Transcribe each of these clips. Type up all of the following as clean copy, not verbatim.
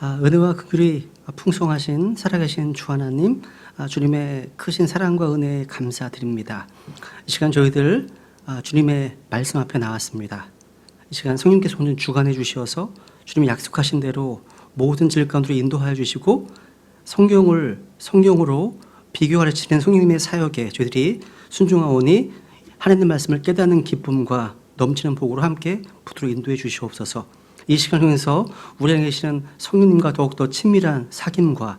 은혜와 긍휼이 풍성하신 살아계신 주 하나님, 주님의 크신 사랑과 은혜에 감사드립니다. 이 시간 저희들 주님의 말씀 앞에 나왔습니다. 이 시간 성령께서 오늘 주관해 주셔서 주님이 약속하신 대로 모든 질 가운데로 인도하여 주시고 성경으로 비교하시는 성령님의 사역에 저희들이 순종하오니 하나님 말씀을 깨닫는 기쁨과 넘치는 복으로 함께 붙들어 인도해 주시옵소서. 이 시간을 통해서 우리 안에 계시는 성령님과 더욱더 친밀한 사귐과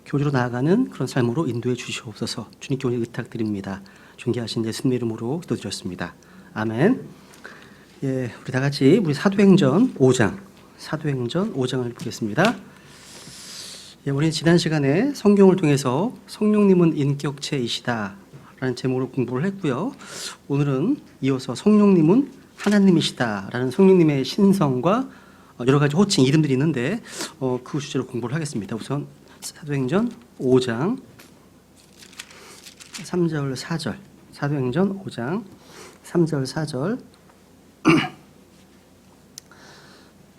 교제로 나아가는 그런 삶으로 인도해 주시옵소서. 주님께 오늘 의탁드립니다. 존귀하신 예수님 이름으로 기도드렸습니다. 아멘. 예, 우리 다 같이 우리 사도행전 5장을 보겠습니다. 예, 우리는 지난 시간에 성경을 통해서 성령님은 인격체이시다 라는 제목으로 공부를 했고요. 오늘은 이어서 성령님은 하나님이시다라는 성령님의 신성과 여러 가지 호칭 이름들이 있는데 그 주제로 공부를 하겠습니다. 우선 사도행전 5장 3절 4절 사도행전 5장 3절 4절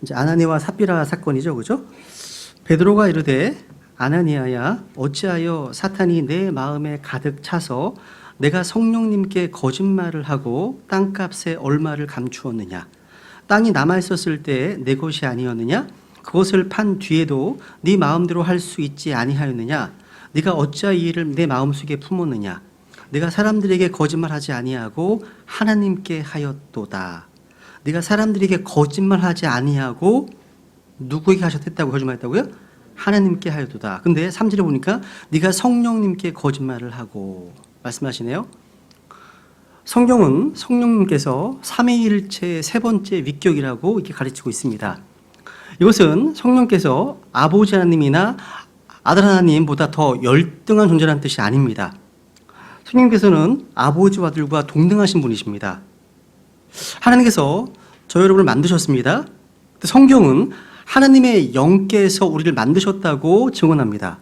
이제 아나니아와 삽비라 사건이죠, 그죠? 베드로가 이르되 아나니아야 어찌하여 사탄이 내 마음에 가득 차서 내가 성령님께 거짓말을 하고 땅값에 얼마를 감추었느냐? 땅이 남아있었을 때 내 것이 아니었느냐? 그것을 판 뒤에도 네 마음대로 할 수 있지 아니하였느냐? 네가 어찌하여 이 일을 내 마음속에 품었느냐? 네가 사람들에게 거짓말하지 아니하고 하나님께 하였도다. 네가 사람들에게 거짓말하지 아니하고 누구에게 하셨다고 거짓말했다고요? 하나님께 하였도다. 근데 3절에 보니까 네가 성령님께 거짓말을 하고 말씀하시네요. 성경은 성령님께서 삼위일체의 세 번째 위격이라고 이렇게 가르치고 있습니다. 이것은 성령께서 아버지 하나님이나 아들 하나님보다 더 열등한 존재라는 뜻이 아닙니다. 성령님께서는 아버지와 아들과 동등하신 분이십니다. 하나님께서 저 여러분을 만드셨습니다. 성경은 하나님의 영께서 우리를 만드셨다고 증언합니다.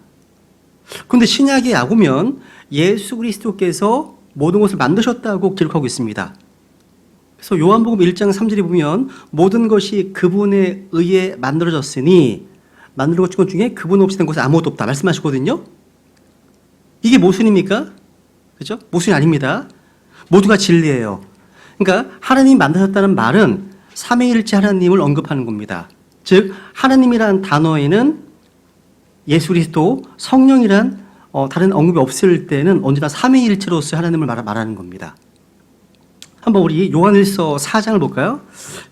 그런데 신약에 보면 예수 그리스도께서 모든 것을 만드셨다고 기록하고 있습니다. 그래서 요한복음 1장 3절에 보면 모든 것이 그분에 의해 만들어졌으니 만든 것 중에 그분 없이 된 것은 아무것도 없다 말씀하시거든요. 이게 모순입니까? 그렇죠? 모순이 아닙니다. 모두가 진리예요. 그러니까 하나님이 만드셨다는 말은 삼위일체 하나님을 언급하는 겁니다. 즉 하나님이라는 단어에는 예수 그리스도, 성령이란 다른 언급이 없을 때는 언제나 삼위일체로서 하나님을 말하는 겁니다. 한번 우리 요한일서 4장을 볼까요?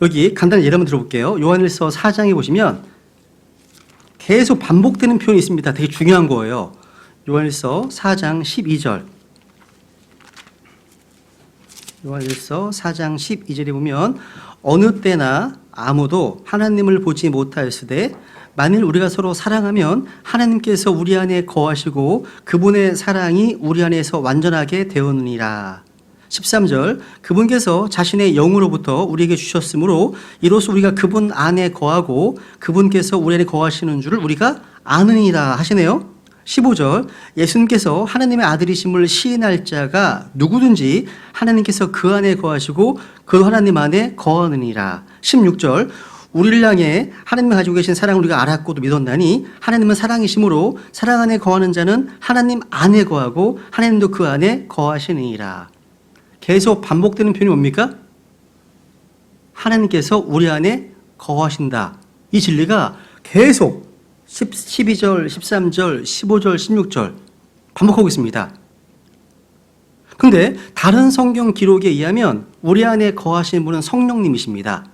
여기 간단히 예를 한번 들어볼게요. 요한일서 4장에 보시면 계속 반복되는 표현이 있습니다. 되게 중요한 거예요. 요한일서 4장 12절. 요한일서 4장 12절에 보면 어느 때나 아무도 하나님을 보지 못하였으되 만일 우리가 서로 사랑하면 하나님께서 우리 안에 거하시고 그분의 사랑이 우리 안에서 완전하게 되었느니라. 13절 그분께서 자신의 영으로부터 우리에게 주셨으므로 이로써 우리가 그분 안에 거하고 그분께서 우리 안에 거하시는 줄을 우리가 아느니라 하시네요. 15절 예수님께서 하나님의 아들이심을 시인할 자가 누구든지 하나님께서 그 안에 거하시고 그 하나님 안에 거하느니라. 16절 우리를 향해 하나님이 가지고 계신 사랑을 우리가 알았고도 믿었나니 하나님은 사랑이심으로 사랑 안에 거하는 자는 하나님 안에 거하고 하나님도 그 안에 거하시느니라. 계속 반복되는 표현이 뭡니까? 하나님께서 우리 안에 거하신다. 이 진리가 계속 12절, 13절, 15절, 16절 반복하고 있습니다. 그런데 다른 성경 기록에 의하면 우리 안에 거하시는 분은 성령님이십니다.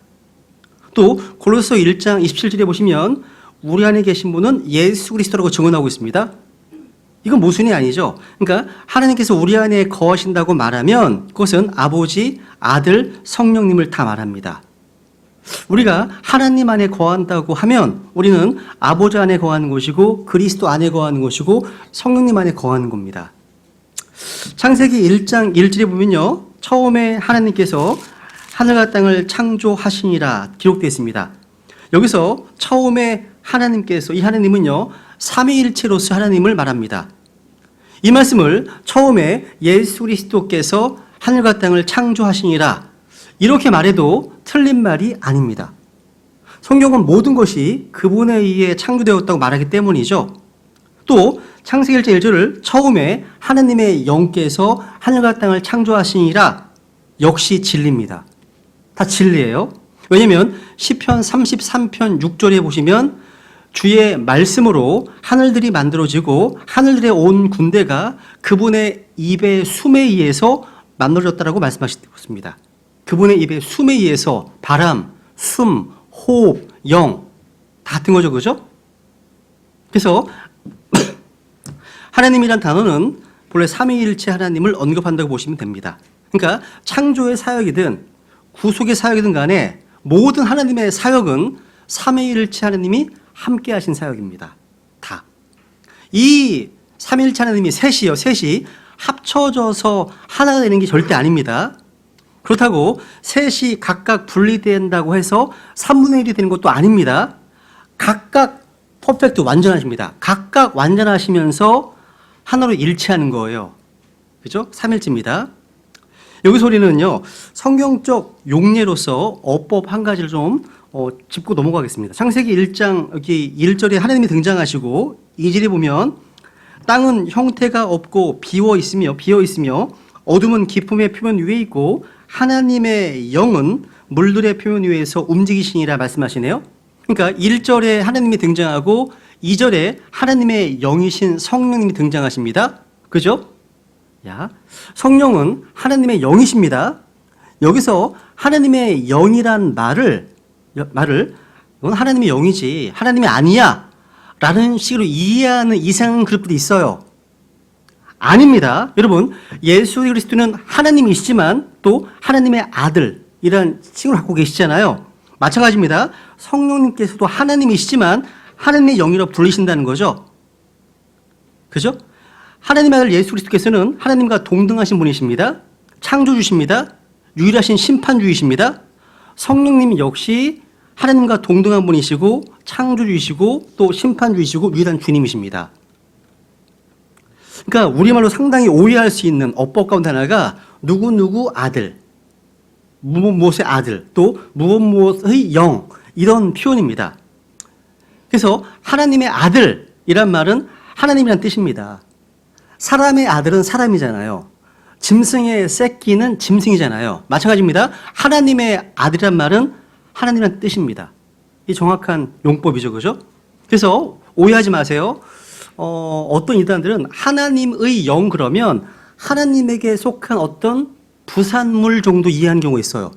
또 골로새 1장 27절에 보시면 우리 안에 계신 분은 예수 그리스도라고 증언하고 있습니다. 이건 모순이 아니죠. 그러니까 하나님께서 우리 안에 거하신다고 말하면 그것은 아버지, 아들, 성령님을 다 말합니다. 우리가 하나님 안에 거한다고 하면 우리는 아버지 안에 거하는 것이고 그리스도 안에 거하는 것이고 성령님 안에 거하는 겁니다. 창세기 1장 1절에 보면요. 처음에 하나님께서 하늘과 땅을 창조하시니라 기록되어 있습니다. 여기서 처음에 하나님께서 이 하나님은요. 삼위일체로서 하나님을 말합니다. 이 말씀을 처음에 예수 그리스도께서 하늘과 땅을 창조하시니라 이렇게 말해도 틀린 말이 아닙니다. 성경은 모든 것이 그분에 의해 창조되었다고 말하기 때문이죠. 또 창세기 1장 1절을 처음에 하나님의 영께서 하늘과 땅을 창조하시니라 역시 진리입니다. 다 진리예요. 왜냐하면 시편 33편 6절에 보시면 주의 말씀으로 하늘들이 만들어지고 하늘들의 온 군대가 그분의 입의 숨에 의해서 만들어졌다라고 말씀하시고 있습니다. 그분의 입의 숨에 의해서 바람, 숨, 호흡, 영 다 같은 거죠. 그죠? 그래서 하나님이란 단어는 본래 삼위일체 하나님을 언급한다고 보시면 됩니다. 그러니까 창조의 사역이든 구속의 사역이든 간에 모든 하나님의 사역은 삼위일체 하나님이 함께 하신 사역입니다. 다. 이 삼위일체 하나님이 셋이요. 셋이 합쳐져서 하나가 되는 게 절대 아닙니다. 그렇다고 셋이 각각 분리된다고 해서 3분의 1이 되는 것도 아닙니다. 각각 퍼펙트 완전하십니다. 각각 완전하시면서 하나로 일치하는 거예요. 그죠? 삼일체입니다. 여기서 우리는요, 성경적 용례로서 어법 한 가지를 좀 짚고 넘어가겠습니다. 창세기 1장 여기 1절에 하나님이 등장하시고 2절에 보면 땅은 형태가 없고 비어 있으며 어둠은 깊음의 표면 위에 있고 하나님의 영은 물들의 표면 위에서 움직이시니라 말씀하시네요. 그러니까 1절에 하나님이 등장하고 2절에 하나님의 영이신 성령님이 등장하십니다. 그죠? 야, 성령은 하나님의 영이십니다. 여기서 하나님의 영이란 말을 이건 하나님의 영이지 하나님이 아니야 라는 식으로 이해하는 이상한 그룹들이 있어요. 아닙니다. 여러분, 예수 그리스도는 하나님이시지만 또 하나님의 아들이라는 칭을 갖고 계시잖아요. 마찬가지입니다. 성령님께서도 하나님이시지만 하나님의 영이라고 불리신다는 거죠. 그죠? 하나님의 아들 예수 그리스도께서는 하나님과 동등하신 분이십니다. 창조주십니다. 유일하신 심판주이십니다. 성령님 역시 하나님과 동등한 분이시고 창조주이시고 또 심판주이시고 유일한 주님이십니다. 그러니까 우리말로 상당히 오해할 수 있는 어법 가운데 하나가 누구누구 아들, 무엇무엇의 아들, 또 무엇무엇의 영 이런 표현입니다. 그래서 하나님의 아들이란 말은 하나님이란 뜻입니다. 사람의 아들은 사람이잖아요. 짐승의 새끼는 짐승이잖아요. 마찬가지입니다. 하나님의 아들이란 말은 하나님이란 뜻입니다. 이 정확한 용법이죠. 그죠? 그래서 오해하지 마세요. 어떤 이단들은 하나님의 영 그러면 하나님에게 속한 어떤 부산물 정도 이해하는 경우가 있어요.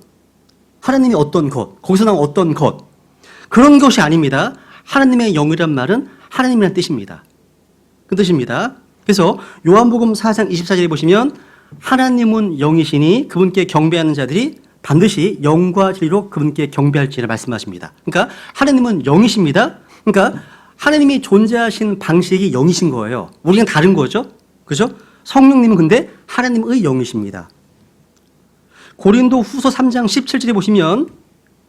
하나님이 어떤 것, 거기서 나온 어떤 것. 그런 것이 아닙니다. 하나님의 영이란 말은 하나님이란 뜻입니다. 그 뜻입니다. 그래서 요한복음 4장 24절에 보시면 하나님은 영이시니 그분께 경배하는 자들이 반드시 영과 진리로 그분께 경배할지라 말씀하십니다. 그러니까 하나님은 영이십니다. 그러니까 하나님이 존재하신 방식이 영이신 거예요. 우리랑 다른 거죠. 그죠? 성령님은 근데 하나님의 영이십니다. 고린도 후서 3장 17절에 보시면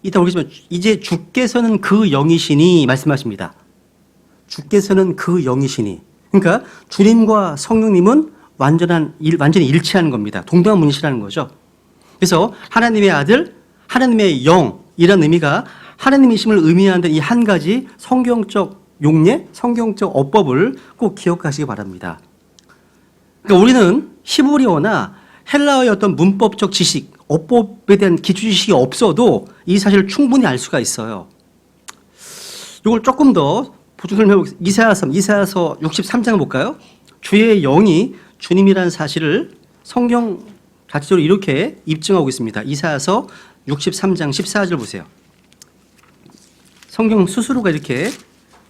이따 보겠지만 이제 주께서는 그 영이시니 말씀하십니다. 주께서는 그 영이시니. 그러니까 주님과 성령님은 완전히 일치하는 겁니다. 동등한 분이시라는 거죠. 그래서 하나님의 아들, 하나님의 영이라는 의미가 하나님이심을 의미하는 이 한 가지 성경적 용례, 성경적 어법을 꼭 기억하시기 바랍니다. 그러니까 우리는 히브리어나 헬라어의 어떤 문법적 지식, 어법에 대한 기초 지식이 없어도 이 사실을 충분히 알 수가 있어요. 이걸 조금 더 보충 설명해 보겠습니다. 이사야서 63장 볼까요? 주의 영이 주님이라는 사실을 성경 자체적으로 이렇게 입증하고 있습니다. 이사야서 63장 14절 보세요. 성경 스스로가 이렇게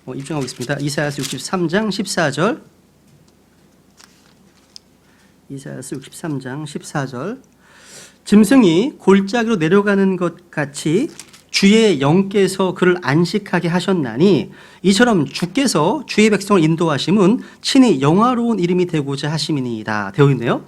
입증하고 있습니다. 이사야서 63장 14절. 이사야서 63장 14절. 짐승이 골짜기로 내려가는 것 같이 주의 영께서 그를 안식하게 하셨나니 이처럼 주께서 주의 백성을 인도하심은 친히 영화로운 이름이 되고자 하심이니이다 되어 있네요.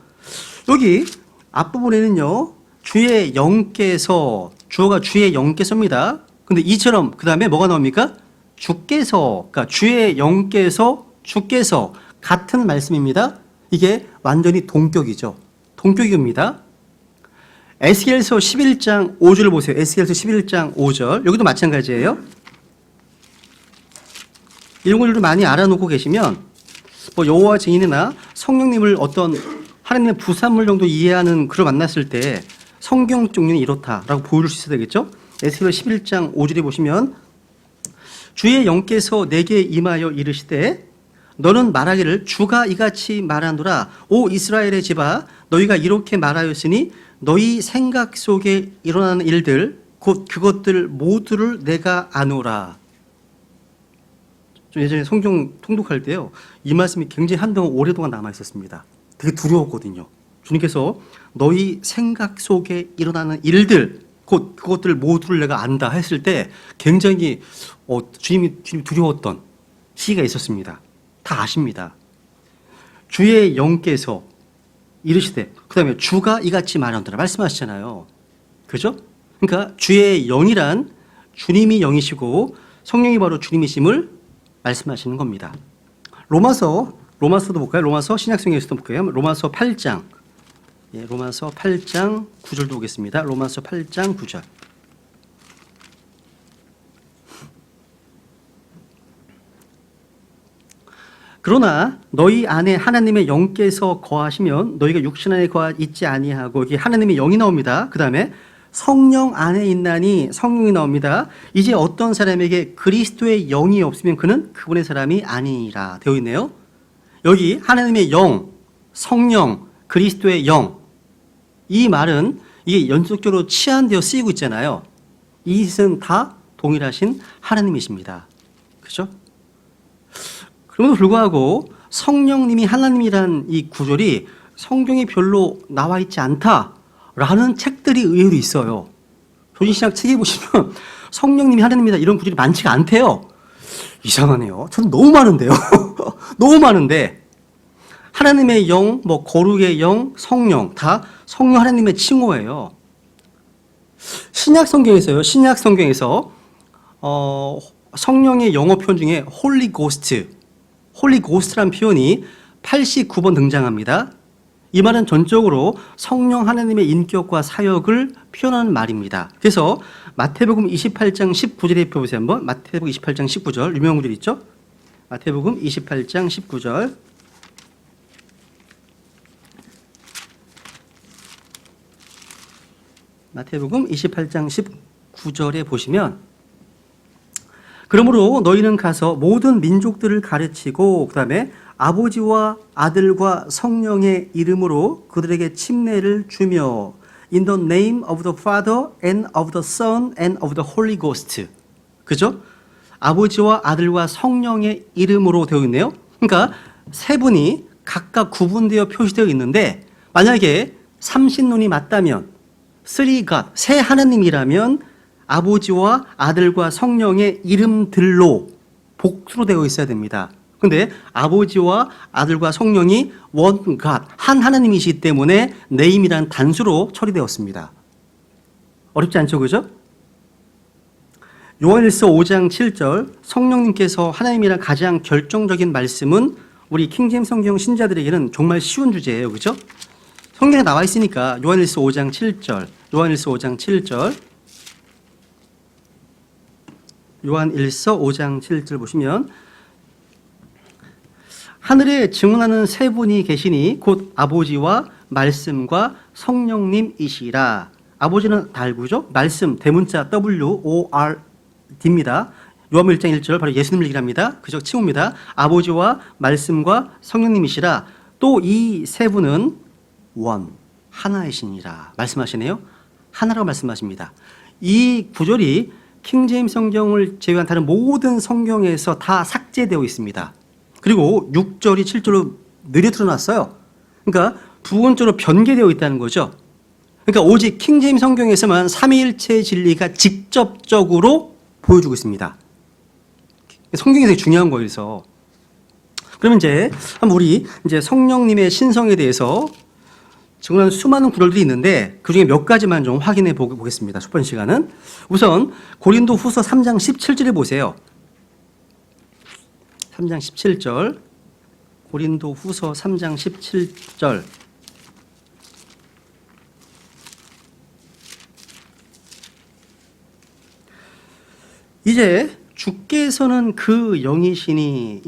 여기 앞부분에는요. 주의 영께서 주어가 주의 영께서입니다. 근데 이처럼 그 다음에 뭐가 나옵니까? 주께서, 그러니까 주의 영께서 주께서 같은 말씀입니다. 이게 완전히 동격이죠. 동격입니다. 에스겔서 11장 5절을 보세요. 에스겔서 11장 5절. 여기도 마찬가지예요. 이런 것들을 많이 알아놓고 계시면 뭐 여호와 증인이나 성령님을 어떤 하나님의 부산물 정도 이해하는 글을 만났을 때 성경 종류는 이렇다라고 보여줄 수 있어야 되겠죠. 에스겔 11장 5절에 보시면 주의 영께서 내게 임하여 이르시되 너는 말하기를 주가 이같이 말하노라. 오 이스라엘의 집아 너희가 이렇게 말하였으니 너희 생각 속에 일어나는 일들 곧 그것들 모두를 내가 아노라. 좀 예전에 성경 통독할 때요 이 말씀이 굉장히 한동안 오랫동안 남아 있었습니다. 되게 두려웠거든요. 주님께서 너희 생각 속에 일어나는 일들 곧 그것들 모두를 내가 안다 했을 때 굉장히 주님이 두려웠던 시기가 있었습니다. 다 아십니다. 주의 영께서 이르시되 그 다음에 주가 이같이 말하노라 말씀하시잖아요. 그죠? 그러니까 주의 영이란 주님이 영이시고 성령이 바로 주님이심을 말씀하시는 겁니다. 로마서도 볼까요? 로마서 신약성경에서도 볼까요? 로마서 8장 로마서 8장 9절도 보겠습니다. 로마서 8장 9절. 그러나 너희 안에 하나님의 영께서 거하시면 너희가 육신 안에 있지 아니하고 여기 하나님의 영이 나옵니다. 그 다음에 성령 안에 있나니 성령이 나옵니다. 이제 어떤 사람에게 그리스도의 영이 없으면 그는 그분의 사람이 아니라 되어 있네요. 여기 하나님의 영, 성령, 그리스도의 영 이 말은 이게 연속적으로 치환되어 쓰이고 있잖아요. 이것은 다 동일하신 하나님이십니다. 그렇죠? 그럼에도 불구하고 성령님이 하나님이란 이 구절이 성경에 별로 나와 있지 않다라는 책들이 의외로 있어요. 조진신학 책에 보시면 성령님이 하나님이다 이런 구절이 많지가 않대요. 이상하네요. 저는 너무 많은데요. 너무 많은데 하나님의 영, 뭐 거룩의 영, 성령 다 성령 하나님의 칭호예요. 신약 성경에서요. 신약 성경에서 성령의 영어 표현 중에 홀리 고스트란 표현이 89번 등장합니다. 이 말은 전적으로 성령 하나님의 인격과 사역을 표현하는 말입니다. 그래서 마태복음 28장 19절에 보세요. 한번 마태복음 28장 19절 유명한 구절 있죠? 마태복음 28장 19절 마태복음 28장 19절에 보시면 그러므로 너희는 가서 모든 민족들을 가르치고 그 다음에 아버지와 아들과 성령의 이름으로 그들에게 침례를 주며 In the name of the Father and of the Son and of the Holy Ghost. 그죠? 아버지와 아들과 성령의 이름으로 되어 있네요. 그러니까 세 분이 각각 구분되어 표시되어 있는데 만약에 삼신론이 맞다면 Three God, 세 하나님이라면 아버지와 아들과 성령의 이름들로 복수로 되어 있어야 됩니다. 그런데 아버지와 아들과 성령이 One God, 한 하나님이시기 때문에 name이란 단수로 처리되었습니다. 어렵지 않죠, 그죠? 요한일서 5장 7절 성령님께서 하나님이란 가장 결정적인 말씀은 우리 킹제임스 성경 신자들에게는 정말 쉬운 주제예요, 그죠? 성경에 나와 있으니까 요한일서 5장 7절 요한일서 5장 7절 요한일서 5장 7절 보시면 하늘에 증언하는 세 분이 계시니 곧 아버지와 말씀과 성령님이시라. 아버지는 달구죠. 말씀 대문자 WORD입니다. 요한복음 1장 1절 바로 예수님을 얘기합니다. 그저 칭호입니다. 아버지와 말씀과 성령님이시라. 또 이 세 분은 원 하나이시니라 말씀하시네요. 하나라고 말씀하십니다. 이 구절이 킹제임스 성경을 제외한 다른 모든 성경에서 다 삭제되어 있습니다. 그리고 6절이 7절로 느려 드러났어요. 그러니까 부분적으로 변개되어 있다는 거죠. 그러니까 오직 킹제임스 성경에서만 삼위일체의 진리가 직접적으로 보여주고 있습니다. 성경이 되게 중요한 거예요. 그래서 그러면 이제 한번 우리 이제 성령님의 신성에 대해서 증언하는 수많은 구절들이 있는데 그중에 몇 가지만 좀 확인해 보겠습니다. 첫 번째 시간은 우선 고린도 후서 3장 17절에 보세요. 3장 17절 고린도 후서 3장 17절 이제 주께서는 그 영이시니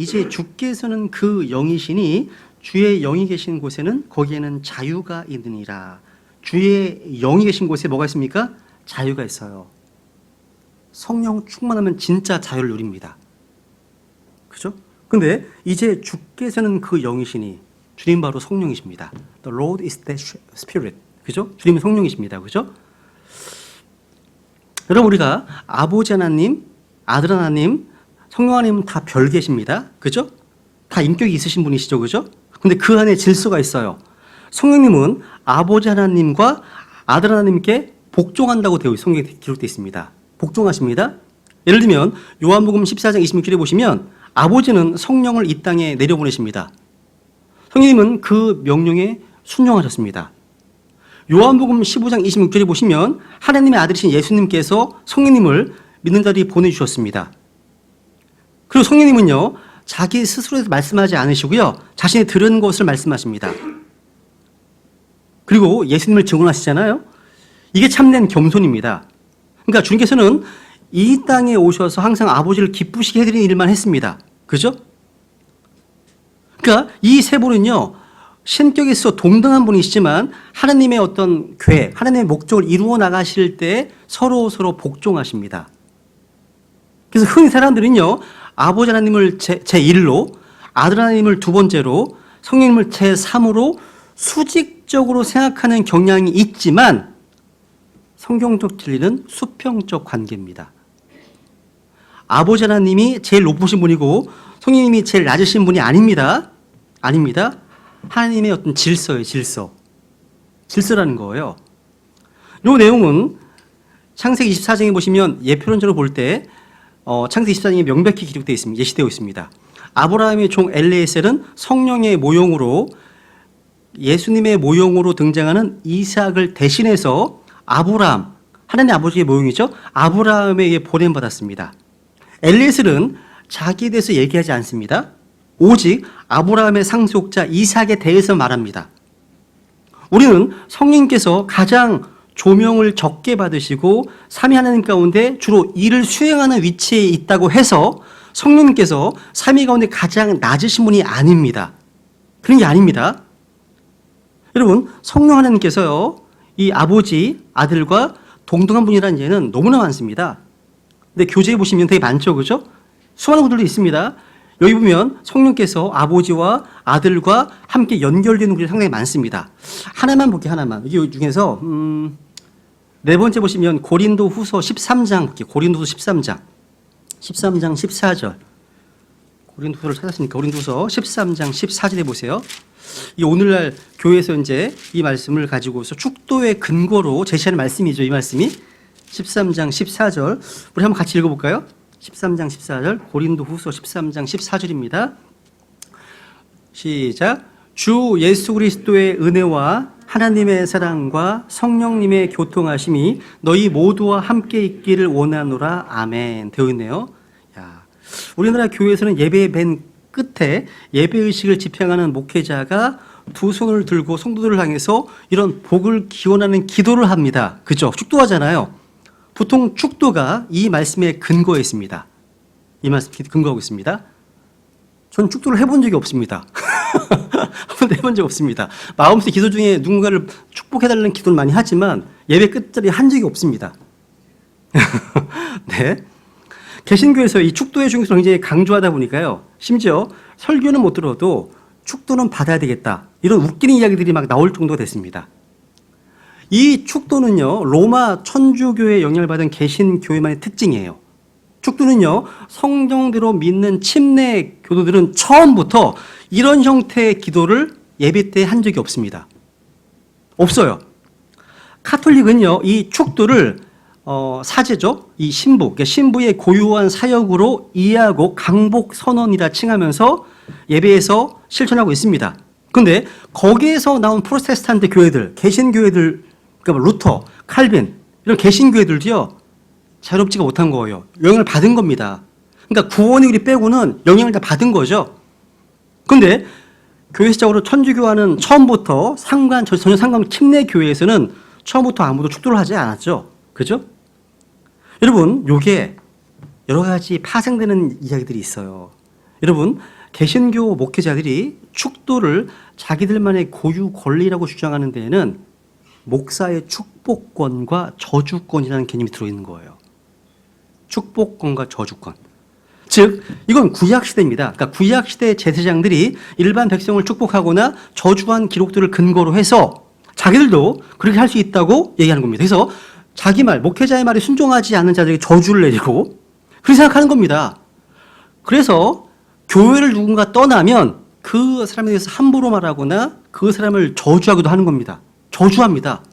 주의 영이 계신 곳에는 거기에는 자유가 있느니라. 주의 영이 계신 곳에 뭐가 있습니까? 자유가 있어요. 성령 충만하면 진짜 자유를 누립니다. 그죠? 근데 이제 주께서는 그 영이시니 주님 바로 성령이십니다. The Lord is the Spirit. 그죠? 주님은 성령이십니다. 그죠? 여러분, 우리가 아버지 하나님, 아들 하나님, 성령 하나님은 다 별개십니다. 그죠? 다 인격이 있으신 분이시죠. 그죠? 근데 그 안에 질서가 있어요. 성령님은 아버지 하나님과 아들 하나님께 복종한다고 성경에 기록되어 있습니다. 복종하십니다. 예를 들면 요한복음 14장 26절에 보시면 아버지는 성령을 이 땅에 내려보내십니다. 성령님은 그 명령에 순종하셨습니다. 요한복음 15장 26절에 보시면 하나님의 아들이신 예수님께서 성령님을 믿는 자들이 보내주셨습니다. 그리고 성령님은요, 자기 스스로에서 말씀하지 않으시고요, 자신이 들은 것을 말씀하십니다. 그리고 예수님을 증언하시잖아요. 이게 참된 겸손입니다. 그러니까 주님께서는 이 땅에 오셔서 항상 아버지를 기쁘시게 해드리는 일만 했습니다. 그죠? 그러니까 이 세 분은요, 신격에 있어 동등한 분이시지만 하나님의 어떤 계획, 하나님의 목적을 이루어 나가실 때 서로 복종하십니다. 그래서 흔히 사람들은요, 아버지 하나님을 제1로, 아들 하나님을 두 번째로, 성령님을 제3으로 수직적으로 생각하는 경향이 있지만 성경적 진리는 수평적 관계입니다. 아버지 하나님이 제일 높으신 분이고 성령님이 제일 낮으신 분이 아닙니다. 아닙니다. 하나님의 어떤 질서예요. 질서라는 거예요. 이 내용은 창세기 24장에 보시면 예표론적으로 볼 때 창세기 24장에 명백히 기록되어 있습니다. 예시되어 있습니다. 아브라함의 종 엘리에셀은 성령의 모형으로 예수님의 모형으로 등장하는 이삭을 대신해서 아브라함, 하나님 아버지의 모형이죠. 아브라함에게 보냄받았습니다. 엘리에셀은 자기에 대해서 얘기하지 않습니다. 오직 아브라함의 상속자 이삭에 대해서 말합니다. 우리는 성령님께서 가장 조명을 적게 받으시고 삼위 하나님 가운데 주로 일을 수행하는 위치에 있다고 해서 성령님께서 삼위 가운데 가장 낮으신 분이 아닙니다. 그런 게 아닙니다. 여러분, 성령 하나님께서요, 이 아버지, 아들과 동등한 분이라는 예는 너무나 많습니다. 근데 교재에 보시면 되게 많죠, 그죠? 수많은 분들도 있습니다. 여기 보면 성령께서 아버지와 아들과 함께 연결되는 글이 상당히 많습니다. 하나만 볼게요, 하나만. 이 중에서 네 번째 보시면 고린도 후서 13장 볼게요. 고린도 후서 13장 14절. 고린도 후서를 찾았으니까 고린도 후서 13장 14절에 보세요. 이 오늘날 교회에서 이제 이 말씀을 가지고서 축도의 근거로 제시하는 말씀이죠. 이 말씀이 13장 14절. 우리 한번 같이 읽어볼까요? 13장 14절, 고린도 후서 13장 14절입니다. 시작. 주 예수 그리스도의 은혜와 하나님의 사랑과 성령님의 교통하심이 너희 모두와 함께 있기를 원하노라. 아멘. 되어 있네요. 야, 우리나라 교회에서는 예배 맨 끝에 예배의식을 집행하는 목회자가 두 손을 들고 성도들을 향해서 이런 복을 기원하는 기도를 합니다. 그죠? 축도하잖아요. 보통 축도가 이 말씀에 근거해 있습니다. 이 말씀 근거하고 있습니다. 전 축도를 해본 적이 없습니다. 한 번도 해본 적 없습니다. 마음속에 기도 중에 누군가를 축복해달라는 기도를 많이 하지만 예배 끝자리에 한 적이 없습니다. 네. 개신교에서 이 축도의 중요성을 굉장히 강조하다 보니까요. 심지어 설교는 못 들어도 축도는 받아야 되겠다. 이런 웃기는 이야기들이 막 나올 정도가 됐습니다. 이 축도는요, 로마 천주교의 영향을 받은 개신교회만의 특징이에요. 축도는요, 성경대로 믿는 침례 교도들은 처음부터 이런 형태의 기도를 예배 때 한 적이 없습니다. 없어요. 카톨릭은요, 이 축도를 사제죠, 이 신부, 그러니까 신부의 고유한 사역으로 이해하고 강복 선언이라 칭하면서 예배에서 실천하고 있습니다. 그런데 거기에서 나온 프로테스탄트 교회들, 개신교회들, 그러니까 루터, 칼빈 이런 개신교회들도요, 자유롭지가 못한 거예요. 영향을 받은 겁니다. 그러니까 구원의 우리 빼고는 영향을 다 받은 거죠. 그런데 교회식적으로 천주교와는 처음부터 전혀 상관 침례 교회에서는 처음부터 아무도 축도를 하지 않았죠. 그죠? 여러분, 요게 여러 가지 파생되는 이야기들이 있어요. 여러분, 개신교 목회자들이 축도를 자기들만의 고유 권리라고 주장하는 데에는 목사의 축복권과 저주권이라는 개념이 들어있는 거예요. 축복권과 저주권. 즉, 이건 구약시대입니다. 그러니까 구약시대 제사장들이 일반 백성을 축복하거나 저주한 기록들을 근거로 해서 자기들도 그렇게 할 수 있다고 얘기하는 겁니다. 그래서 자기 말, 목회자의 말에 순종하지 않는 자들에게 저주를 내리고 그렇게 생각하는 겁니다. 그래서 교회를 누군가 떠나면 그 사람에 대해서 함부로 말하거나 그 사람을 저주하기도 하는 겁니다. 저주합니다.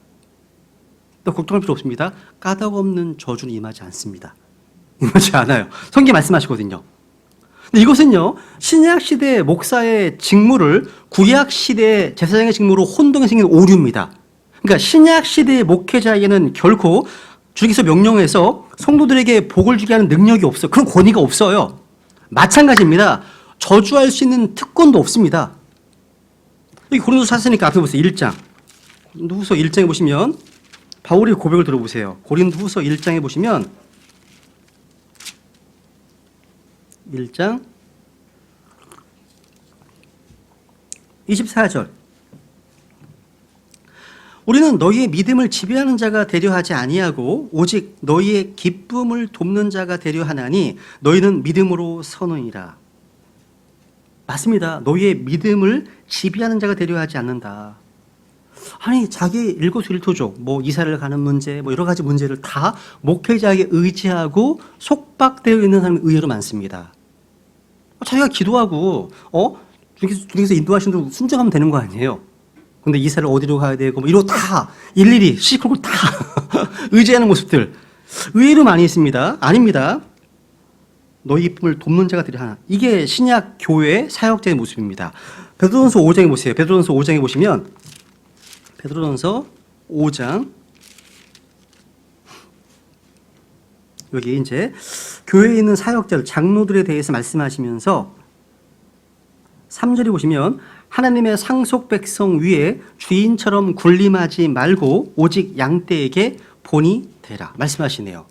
또 걱정할 필요 없습니다. 까닭없는 저주는 임하지 않습니다. 임하지 않아요. 성경에 말씀하시거든요. 근데 이것은요, 신약시대 목사의 직무를 구약시대 제사장의 직무로 혼동해 생긴 오류입니다. 그러니까 신약시대의 목회자에게는 결코 주님께서 명령해서 성도들에게 복을 주게 하는 능력이 없어요. 그런 권위가 없어요. 마찬가지입니다. 저주할 수 있는 특권도 없습니다. 여기 고린도서 샀으니까 앞에 보세요. 1장. 고린도후서 1장에 보시면 바울의 고백을 들어보세요. 고린도후서 1장에 보시면 1장 24절. 우리는 너희의 믿음을 지배하는 자가 되려 하지 아니하고 오직 너희의 기쁨을 돕는 자가 되려 하나니 너희는 믿음으로 서느니라. 맞습니다. 너희의 믿음을 지배하는 자가 되려 하지 않는다. 아니, 자기 일거수일투족, 이사를 가는 문제, 여러 가지 문제를 다 목회자에게 의지하고 속박되어 있는 사람이 의외로 많습니다. 자기가 기도하고, 주님께서 인도하신 대로 순종하면 되는 거 아니에요? 근데 이사를 어디로 가야 되고, 이거 다 일일이 시끌고 다 의지하는 모습들 의외로 많이 있습니다. 아닙니다. 너희 기쁨을 돕는 자가 되려 하나. 이게 신약 교회의 사역자의 모습입니다. 베드로전서 5장에 보세요. 베드로전서 5장에 보시면 베드로전서 5장 여기 이제 교회에 있는 사역자들, 장로들에 대해서 말씀하시면서 3절에 보시면 하나님의 상속 백성 위에 주인처럼 군림하지 말고 오직 양떼에게 본이 되라 말씀하시네요.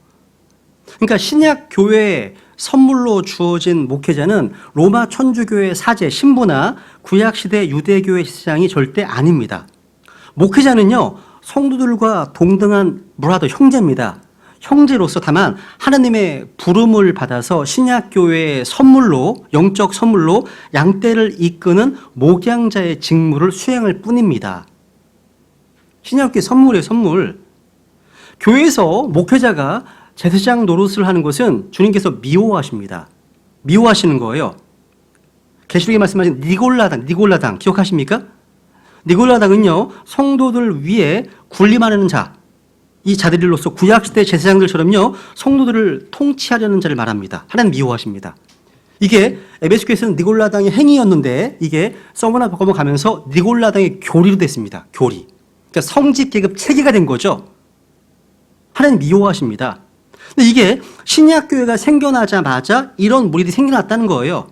그러니까 신약 교회에 선물로 주어진 목회자는 로마 천주교의 사제, 신부나 구약시대 유대교의 시장이 절대 아닙니다. 목회자는요, 성도들과 동등한 브라더, 형제입니다. 형제로서 다만 하나님의 부름을 받아서 신약교회의 선물로, 영적 선물로 양떼를 이끄는 목양자의 직무를 수행할 뿐입니다. 신약교회 선물이에요, 선물. 교회에서 목회자가 제사장 노릇을 하는 것은 주님께서 미워하십니다. 미워하시는 거예요. 계시록에 말씀하신 니골라당 기억하십니까? 니골라당은요, 성도들 위에 군림하려는 자, 이 자들로서 구약시대 제사장들처럼요, 성도들을 통치하려는 자를 말합니다. 하나님 미워하십니다. 이게 에베소교에서는 니골라당의 행위였는데 이게 서머나 넘어가면서 니골라당의 교리로 됐습니다. 교리. 그러니까 성직 계급 체계가 된 거죠. 하나님 미워하십니다. 근데 이게 신약교회가 생겨나자마자 이런 무리들이 생겨났다는 거예요.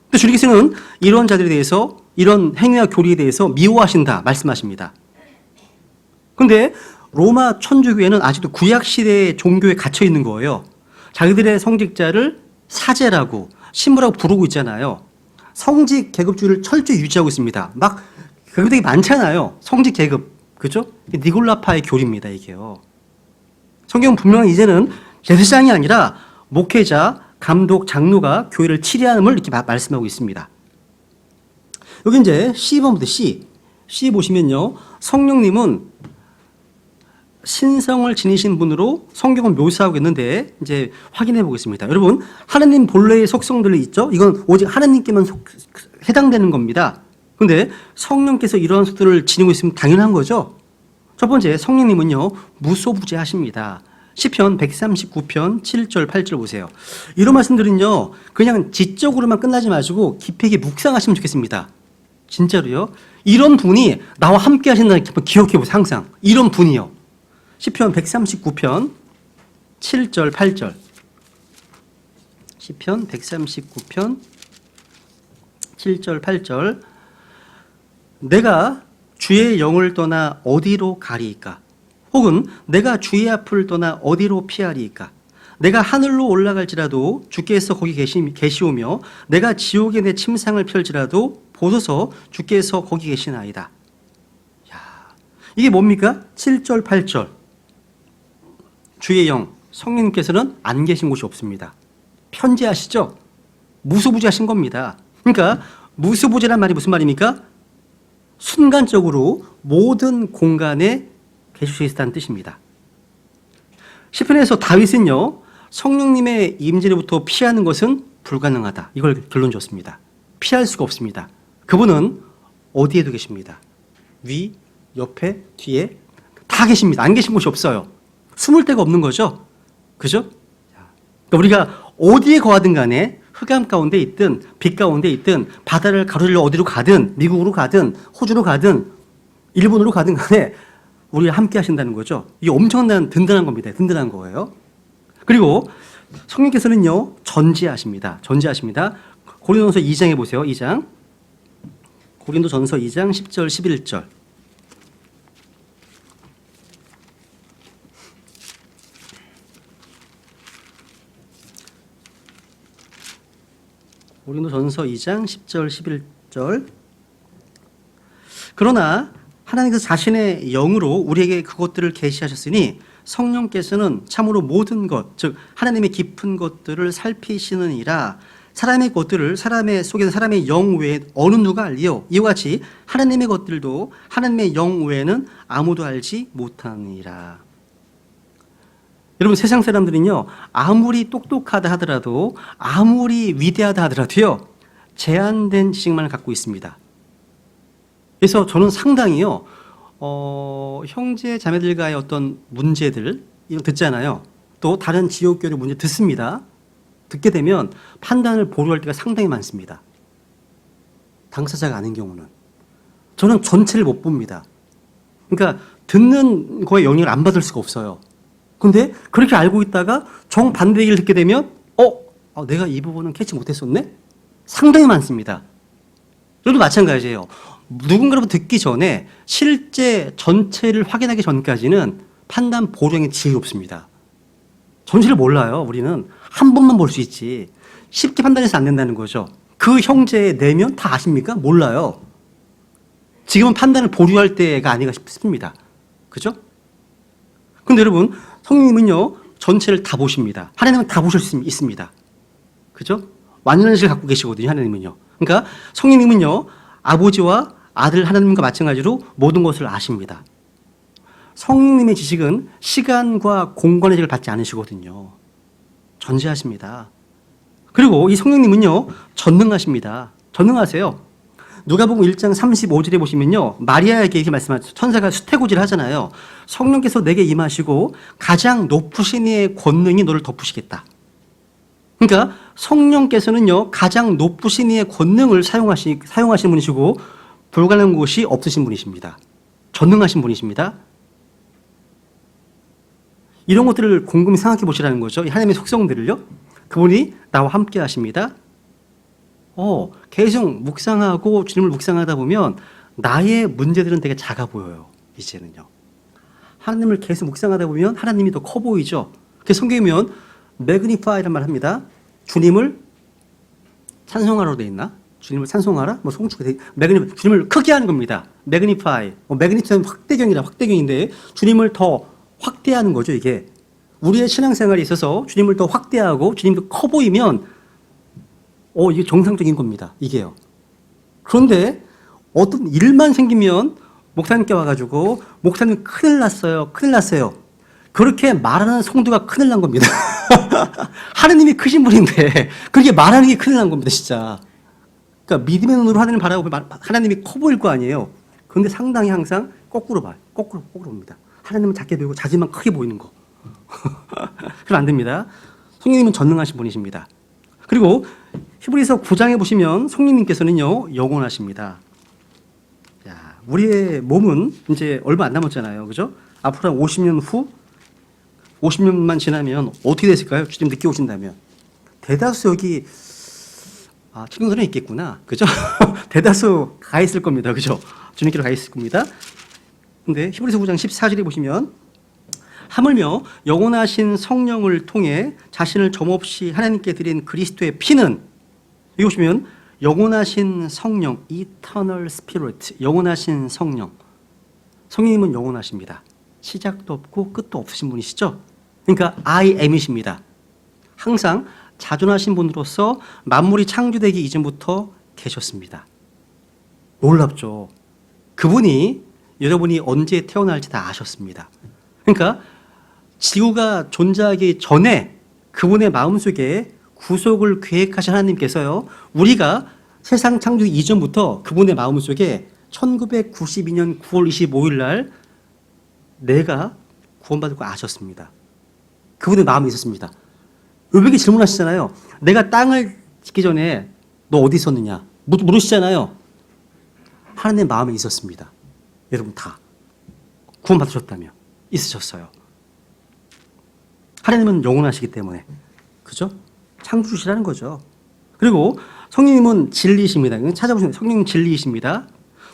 근데 주님께서는 이런 자들에 대해서, 이런 행위와 교리에 대해서 미워하신다 말씀하십니다. 근데 로마 천주교회는 아직도 구약시대의 종교에 갇혀 있는 거예요. 자기들의 성직자를 사제라고, 신부라고 부르고 있잖아요. 성직 계급주의를 철저히 유지하고 있습니다. 막 계급이 많잖아요. 성직 계급, 그죠? 니골라파의 교리입니다, 이게요. 성경은 분명히 이제는 제사장이 아니라 목회자, 감독, 장로가 교회를 치리함을 이렇게 말씀하고 있습니다. 여기 이제 C번부터 C 보시면요, 성령님은 신성을 지니신 분으로 성경을 묘사하고 있는데 이제 확인해 보겠습니다. 여러분, 하나님 본래의 속성들이 있죠? 이건 오직 하나님께만 해당되는 겁니다. 그런데 성령께서 이러한 속들을 지니고 있으면 당연한 거죠. 첫 번째, 성령님은요, 무소부재하십니다. 시편 139편 7절 8절 보세요. 이런 말씀들은요, 그냥 지적으로만 끝나지 마시고 깊이 있게 묵상하시면 좋겠습니다. 진짜로요. 이런 분이 나와 함께 하신다는 걸 기억해 보세요. 항상 이런 분이요. 시편 139편 7절 8절. 시편 139편 7절 8절. 내가 주의 영을 떠나 어디로 가리이까? 혹은 내가 주의 앞을 떠나 어디로 피하리이까? 내가 하늘로 올라갈지라도 주께서 거기 계시오며 내가 지옥에 내 침상을 펼지라도 보소서 주께서 거기 계시나이다. 야, 이게 뭡니까? 7절, 8절. 주의 영, 성령님께서는 안 계신 곳이 없습니다. 편재하시죠? 무소부재하신 겁니다. 그러니까 무소부재란 말이 무슨 말입니까? 순간적으로 모든 공간에 계실 수 있다는 뜻입니다. 시편에서 다윗은요, 성령님의 임재로부터 피하는 것은 불가능하다. 이걸 결론 줬습니다. 피할 수가 없습니다. 그분은 어디에도 계십니다. 위, 옆에, 뒤에 다 계십니다. 안 계신 곳이 없어요. 숨을 데가 없는 거죠. 그죠? 그러니까 우리가 어디에 거하든 간에 흑암 가운데 있든 빛 가운데 있든 바다를 가로질러 어디로 가든 미국으로 가든 호주로 가든 일본으로 가든 간에 우리와 함께 하신다는 거죠. 이게 엄청난 든든한 겁니다. 든든한 거예요. 그리고 성령께서는요, 전지하십니다. 전지하십니다. 고린도전서 2장에 보세요. 2장. 고린도전서 2장 10절 11절. 고린도전서 2장 10절 11절. 그러나 하나님께서 자신의 영으로 우리에게 그것들을 계시하셨으니 성령께서는 참으로 모든 것, 즉 하나님의 깊은 것들을 살피시느니라. 사람의 것들을 사람의 속에서 사람의 영 외에 어느 누가 알리요? 이와 같이 하나님의 것들도 하나님의 영 외에는 아무도 알지 못하니라. 여러분, 세상 사람들은요, 아무리 똑똑하다 하더라도 아무리 위대하다 하더라도요, 제한된 지식만을 갖고 있습니다. 그래서 저는 상당히요, 형제 자매들과의 어떤 문제들 이런 듣잖아요. 또 다른 지역교회 문제 듣습니다. 듣게 되면 판단을 보류할 때가 상당히 많습니다. 당사자가 아닌 경우는. 저는 전체를 못 봅니다. 그러니까 듣는 거에 영향을 안 받을 수가 없어요. 근데 그렇게 알고 있다가 정반대 얘기를 듣게 되면 내가 이 부분은 캐치 못했었네? 상당히 많습니다. 저도 마찬가지예요. 누군가로부터 듣기 전에 실제 전체를 확인하기 전까지는 판단 보류에 지혜롭습니다. 전체를 몰라요. 우리는 한 번만 볼 수 있지. 쉽게 판단해서 안 된다는 거죠. 그 형제의 내면 다 아십니까? 몰라요. 지금은 판단을 보류할 때가 아닌가 싶습니다. 그죠? 근데 여러분, 성령님은요, 전체를 다 보십니다. 하나님은 다 보실 수 있습니다. 그죠? 완전한 지식을 갖고 계시거든요, 하나님은요. 그러니까 성령님은요, 아버지와 아들 하나님과 마찬가지로 모든 것을 아십니다. 성령님의 지식은 시간과 공간의 지식을 받지 않으시거든요. 전지하십니다. 그리고 이 성령님은요, 전능하십니다. 전능하세요. 누가복음 1장 35절에 보시면요, 마리아에게 이렇게 말씀하죠. 천사가 수태고지를 하잖아요. 성령께서 내게 임하시고 가장 높으신 이의 권능이 너를 덮으시겠다. 그러니까 성령께서는요, 가장 높으신 이의 권능을 사용하시는 분이시고 불가능한 곳이 없으신 분이십니다. 전능하신 분이십니다. 이런 것들을 곰곰이 생각해 보시라는 거죠. 하나님의 속성들을요. 그분이 나와 함께 하십니다. 계속 묵상하고 주님을 묵상하다 보면 나의 문제들은 되게 작아 보여요. 이제는요. 하나님을 계속 묵상하다 보면 하나님이 더 커 보이죠. 그래서 성경이면 magnify라는 말 합니다. 주님을 찬송하라고 돼 있나? 주님을 찬송하라? 송축, 주님을 크게 하는 겁니다. magnify. magnify는 확대경인데 주님을 더 확대하는 거죠, 이게. 우리의 신앙생활에 있어서 주님을 더 확대하고 주님도 커 보이면 이게 정상적인 겁니다. 이게요. 그런데 어떤 일만 생기면 목사님께 와가지고 목사님 큰일 났어요. 큰일 났어요. 그렇게 말하는 성도가 큰일 난 겁니다. 하느님이 크신 분인데 그렇게 말하는 게 큰일 난 겁니다. 진짜. 그러니까 믿음의 눈으로 하나님을 바라보면 하나님이 커 보일 거 아니에요. 그런데 상당히 항상 거꾸로 봐요. 거꾸로 봅니다. 하나님은 작게 보이고 자지만 크게 보이는 거. 그럼 안 됩니다. 성령님은 전능하신 분이십니다. 그리고 히브리서 9장에 보시면 성령님께서는요, 영원하십니다. 야, 우리의 몸은 이제 얼마 안 남았잖아요. 그죠? 앞으로 한 50년 후, 50년만 지나면 어떻게 됐을까요? 주님 늦게 오신다면. 대다수 여기, 친구들은 있겠구나. 그죠? 대다수 가 있을 겁니다. 그죠? 주님께로 가 있을 겁니다. 근데 히브리서 9장 14절에 보시면 하물며 영원하신 성령을 통해 자신을 점없이 하나님께 드린 그리스도의 피는, 여기 보시면 영원하신 성령, Eternal Spirit, 영원하신 성령. 성령님은 영원하십니다. 시작도 없고 끝도 없으신 분이시죠. 그러니까 I am이십니다. 항상 자존하신 분으로서 만물이 창조되기 이전부터 계셨습니다. 놀랍죠. 그분이 여러분이 언제 태어날지 다 아셨습니다. 그러니까 지구가 존재하기 전에 그분의 마음속에 구속을 계획하신 하나님께서요, 우리가 세상 창조기 이전부터 그분의 마음속에 1992년 9월 25일 날 내가 구원받을 거 아셨습니다. 그분의 마음이 있었습니다. 여러분에게 질문하시잖아요. 내가 땅을 짓기 전에 너 어디 있었느냐 물으시잖아요. 하나님의 마음에 있었습니다. 여러분 다 구원받으셨다며 있으셨어요. 하나님은 영원하시기 때문에, 그죠? 창조주시라는 거죠. 그리고 성령님은 진리이십니다. 찾아보시면 성령님 진리이십니다.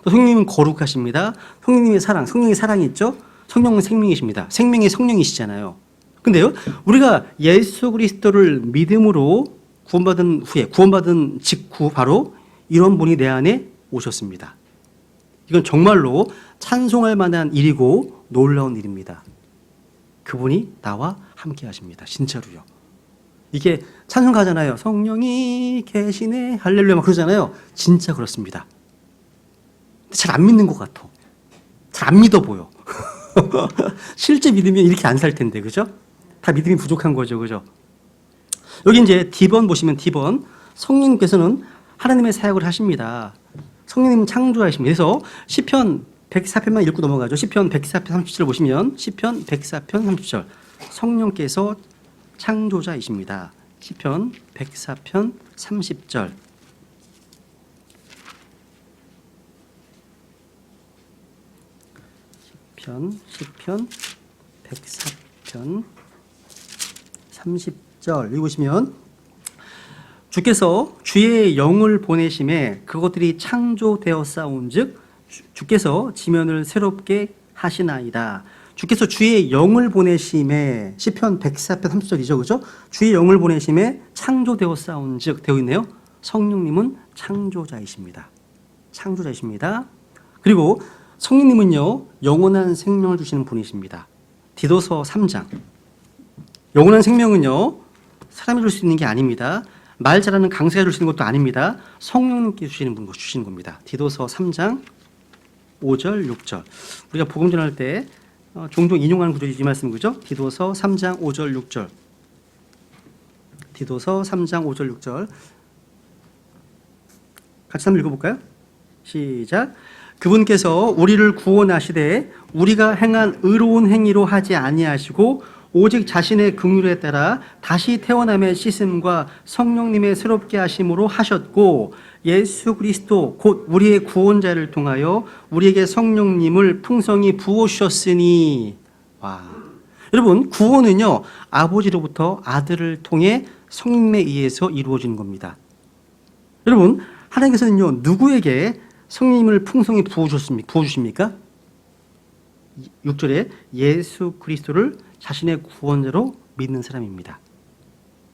또 성령님은 거룩하십니다. 성령님의 사랑, 성령의 사랑이 있죠? 성령은 생명이십니다. 생명의 성령이시잖아요. 근데요, 우리가 예수 그리스도를 믿음으로 구원받은 후에, 구원받은 직후 바로 이런 분이 내 안에 오셨습니다. 이건 정말로 찬송할 만한 일이고 놀라운 일입니다. 그분이 나와 함께 하십니다. 진짜로요. 이게 찬송가잖아요. 성령이 계시네 할렐루야 막 그러잖아요. 진짜 그렇습니다. 잘 안 믿는 것 같아. 잘 안 믿어 보여. 실제 믿으면 이렇게 안 살 텐데, 그죠? 다 믿음이 부족한 거죠, 그죠? 여기 이제 D번 보시면 D번 성령님께서는 하나님의 사역을 하십니다. 성령님은 창조하십니다. 그래서 시편 104편만 읽고 넘어가죠. 시편 104편 30절 보시면 시편 104편 30절 성령께서 창조자이십니다. 시편 104편 30절 시편 104편 30절 여기 보시면 주께서 주의 영을 보내심에 그것들이 창조되어 싸운즉 주께서 지면을 새롭게 하시나이다. 주께서 주의 영을 보내심에 시편 104편 30절이죠. 그죠? 주의 영을 보내심에 창조되어 싸운즉 되어 있네요. 성령님은 창조자이십니다. 창조자이십니다. 그리고 성령님은요, 영원한 생명을 주시는 분이십니다. 디도서 3장. 영원한 생명은요, 사람이 줄 수 있는 게 아닙니다. 말 잘하는 강사가 줄 수 있는 것도 아닙니다. 성령님께 주시는 겁니다. 디도서 3장 5절, 6절. 우리가 복음 전할 때 종종 인용하는 구절이 이 말씀, 그죠? 디도서 3장 5절, 6절. 디도서 3장 5절, 6절. 같이 한번 읽어볼까요? 시작. 그분께서 우리를 구원하시되 우리가 행한 의로운 행위로 하지 아니하시고 오직 자신의 긍휼에 따라 다시 태어남의 씻음과 성령님의 새롭게 하심으로 하셨고 예수 그리스도 곧 우리의 구원자를 통하여 우리에게 성령님을 풍성히 부어주셨으니. 와, 여러분 구원은요 아버지로부터 아들을 통해 성령에 의해서 이루어지는 겁니다. 여러분 하나님께서는요 누구에게 성령님을 풍성히 부어주십니까? 6절에 예수 그리스도를 자신의 구원자로 믿는 사람입니다.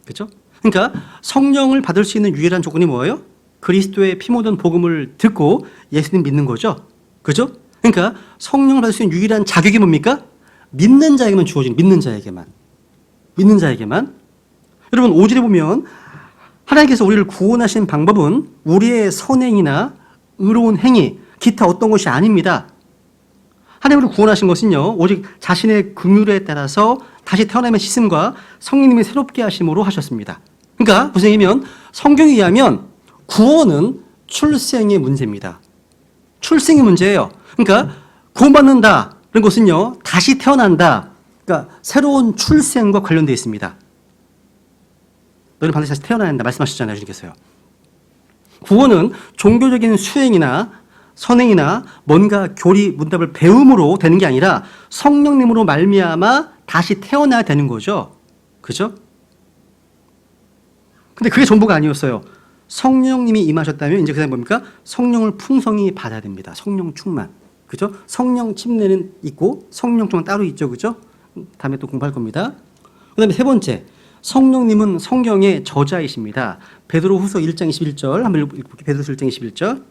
그렇죠? 그러니까 성령을 받을 수 있는 유일한 조건이 뭐예요? 그리스도의 피 묻은 복음을 듣고 예수님 믿는 거죠. 그렇죠? 그러니까 성령을 받을 수 있는 유일한 자격이 뭡니까? 믿는 자에게만 주어진, 믿는 자에게만. 여러분 5절에 보면 하나님께서 우리를 구원하신 방법은 우리의 선행이나 의로운 행위, 기타 어떤 것이 아닙니다. 하나님을 구원하신 것은요 오직 자신의 긍휼에 따라서 다시 태어남의 씻음과 성령님의 새롭게 하심으로 하셨습니다. 그러니까 보시면 성경에 의하면 구원은 출생의 문제입니다. 출생의 문제예요. 그러니까 구원받는다 그런 것은요 다시 태어난다. 그러니까 새로운 출생과 관련되어 있습니다. 너는 반드시 다시 태어나야 한다 말씀하셨잖아요, 주님께서요. 구원은 종교적인 수행이나 선행이나 뭔가 교리 문답을 배움으로 되는 게 아니라 성령님으로 말미암아 다시 태어나야 되는 거죠. 그죠? 근데 그게 전부가 아니었어요. 성령님이 임하셨다면 이제 그다음에 뭡니까? 성령을 풍성히 받아야 됩니다. 성령 충만. 그죠? 성령 침례는 있고 성령 충만 따로 있죠. 그죠? 다음에 또 공부할 겁니다. 그 다음에 세 번째, 성령님은 성경의 저자이십니다. 베드로후서 1장 21절 한번 읽어볼게요. 베드로후서 1장 21절.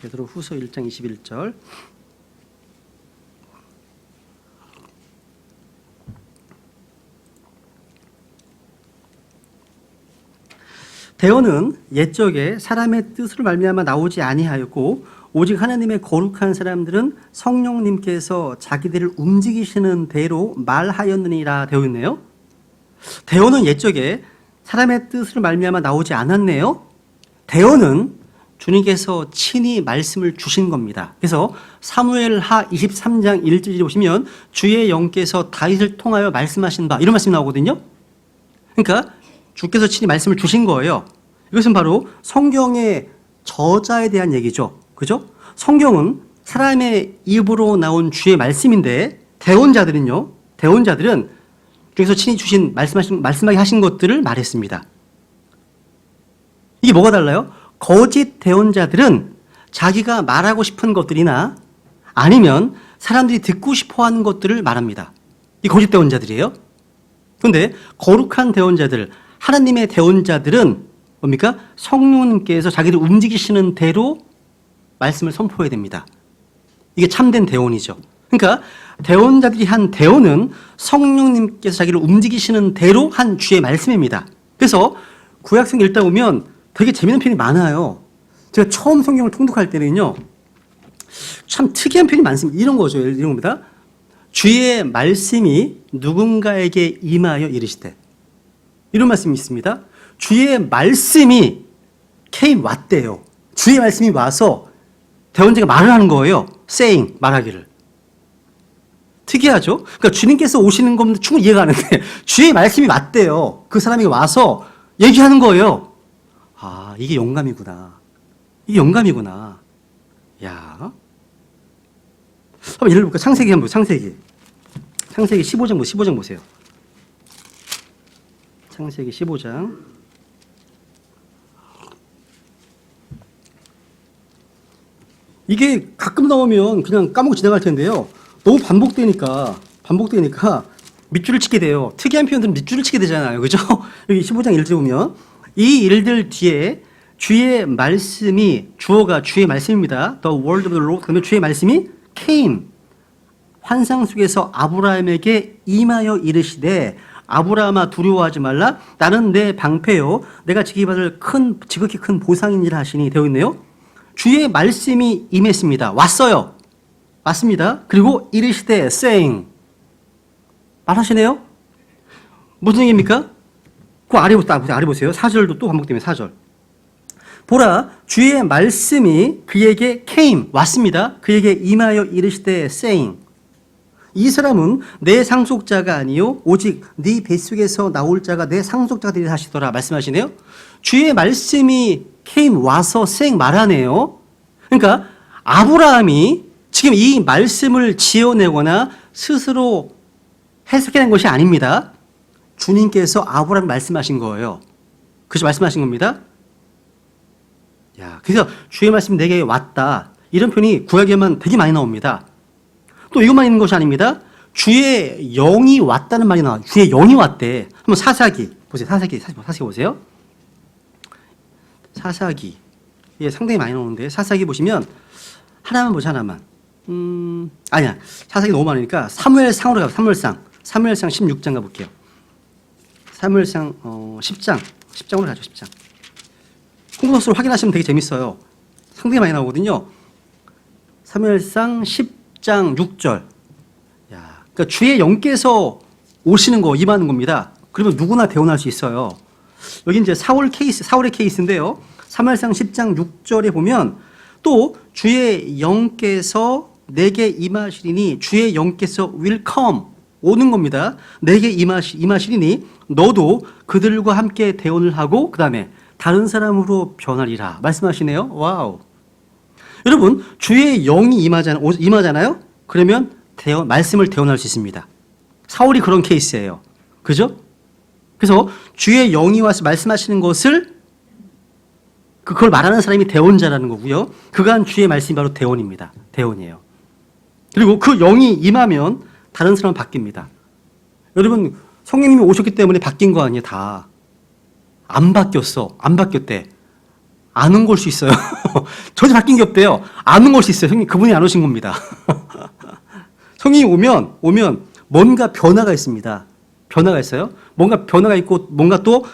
베드로후서 1장 21절. 대언은 옛적에 사람의 뜻으로 말미암아 나오지 아니하였고 오직 하나님의 거룩한 사람들은 성령님께서 자기들을 움직이시는 대로 말하였느니라 되어 있네요. 대언은 옛적에 사람의 뜻으로 말미암아 나오지 않았네요. 대언은 주님께서 친히 말씀을 주신 겁니다. 그래서 사무엘하 23장 1절에 보시면 주의 영께서 다윗을 통하여 말씀하신 바 이런 말씀이 나오거든요. 그러니까 주께서 친히 말씀을 주신 거예요. 이것은 바로 성경의 저자에 대한 얘기죠. 그죠? 성경은 사람의 입으로 나온 주의 말씀인데 대언자들은요. 대언자들은 주께서 친히 주신 말씀하게 하신 것들을 말했습니다. 이게 뭐가 달라요? 거짓 대언자들은 자기가 말하고 싶은 것들이나 아니면 사람들이 듣고 싶어하는 것들을 말합니다. 이 거짓 대언자들이에요. 그런데 거룩한 대언자들, 하나님의 대언자들은 뭡니까? 성령님께서 자기를 움직이시는 대로 말씀을 선포해야 됩니다. 이게 참된 대언이죠. 그러니까 대언자들이 한 대언은 성령님께서 자기를 움직이시는 대로 한 주의 말씀입니다. 그래서 구약성경 읽다 보면 되게 재미있는 표현이 많아요. 제가 처음 성경을 통독할 때는요, 참 특이한 표현이 많습니다. 이런 거죠. 이런 겁니다. 주의 말씀이 누군가에게 임하여 이르시되. 이런 말씀이 있습니다. 주의 말씀이 왔대요. 주의 말씀이 와서 대언자가 말을 하는 거예요. saying, 말하기를. 특이하죠? 그러니까 주님께서 오시는 겁니다. 충분히 이해가 가는데 주의 말씀이 왔대요. 그 사람이 와서 얘기하는 거예요. 아, 이게 영감이구나. 이게 영감이구나. 야. 한번 예를 들어볼까? 창세기 한번 보세요. 창세기 15장 보세요. 창세기 15장. 이게 가끔 나오면 그냥 까먹고 지나갈 텐데요. 너무 반복되니까 밑줄을 치게 돼요. 특이한 표현들은 밑줄을 치게 되잖아요. 그죠? 여기 15장 1절 보면 이 일들 뒤에 주의 말씀이, 주어가 주의 말씀입니다. The word of the Lord. 그러면 주의 말씀이 came. 환상 속에서 아브라함에게 임하여 이르시되 아브라함아 두려워하지 말라. 나는 내 방패요. 내가 지키받을 지극히 큰 보상이니라 하시니 되어 있네요. 주의 말씀이 임했습니다. 왔어요. 왔습니다. 그리고 이르시되 saying. 말하시네요. 무슨 얘기입니까? 그 아래 보세요. 4절도 또 반복되면 4절. 보라, 주의 말씀이 그에게 came, 왔습니다. 그에게 임하여 이르시되 saying. 이 사람은 내 상속자가 아니요 오직 네 뱃속에서 나올 자가 내 상속자가 되리라 하시더라 말씀하시네요. 주의 말씀이 came, 와서 saying, 말하네요. 그러니까 아브라함이 지금 이 말씀을 지어내거나 스스로 해석해낸 것이 아닙니다. 주님께서 아브라함을 말씀하신 거예요. 그래서 말씀하신 겁니다. 야, 그래서 주의 말씀이 내게 왔다. 이런 표현이 구약에만 되게 많이 나옵니다. 또 이것만 있는 것이 아닙니다. 주의 영이 왔다는 말이 나와요. 주의 영이 왔대. 한번 사사기 보세요. 사사기 보세요. 사사기. 예, 상당히 많이 나오는데 사사기 보시면 하나만 보자, 하나만. 아니야. 사사기 너무 많으니까 사무엘상으로 가요. 사무엘상 16장 가볼게요. 사무엘상 10장으로 가죠. 10장. 홍보서를 확인하시면 되게 재밌어요. 상당히 많이 나오거든요. 사무엘상 10장 6절. 야, 그러니까 주의 영께서 오시는 거, 임하는 겁니다. 그러면 누구나 대언할 수 있어요. 여기 이제 사울의 케이스인데요. 사무엘상 10장 6절에 보면 또 주의 영께서 내게 임하시리니 주의 영께서 will come, 오는 겁니다. 내게 임하시리니 너도 그들과 함께 대언을 하고 그 다음에 다른 사람으로 변하리라 말씀하시네요. 와우. 여러분, 주의 영이 임하잖아요. 그러면 말씀을 대언할 수 있습니다. 사울이 그런 케이스예요. 그죠? 그래서 주의 영이 와서 말씀하시는 것을 그걸 말하는 사람이 대언자라는 거고요. 그간 주의 말씀이 바로 대언입니다. 대언이에요. 그리고 그 영이 임하면 다른 사람은 바뀝니다. 여러분, 성령님이 오셨기 때문에 바뀐 거 아니에요, 다. 안 바뀌었어. 안 바뀌었대. 안 온 걸 수 있어요. 전혀 바뀐 게 없대요. 안 온 걸 수 있어요. 성령 그분이 안 오신 겁니다. 성령이 오면 뭔가 변화가 있습니다. 변화가 있어요. 뭔가 변화가 있고 뭔가 또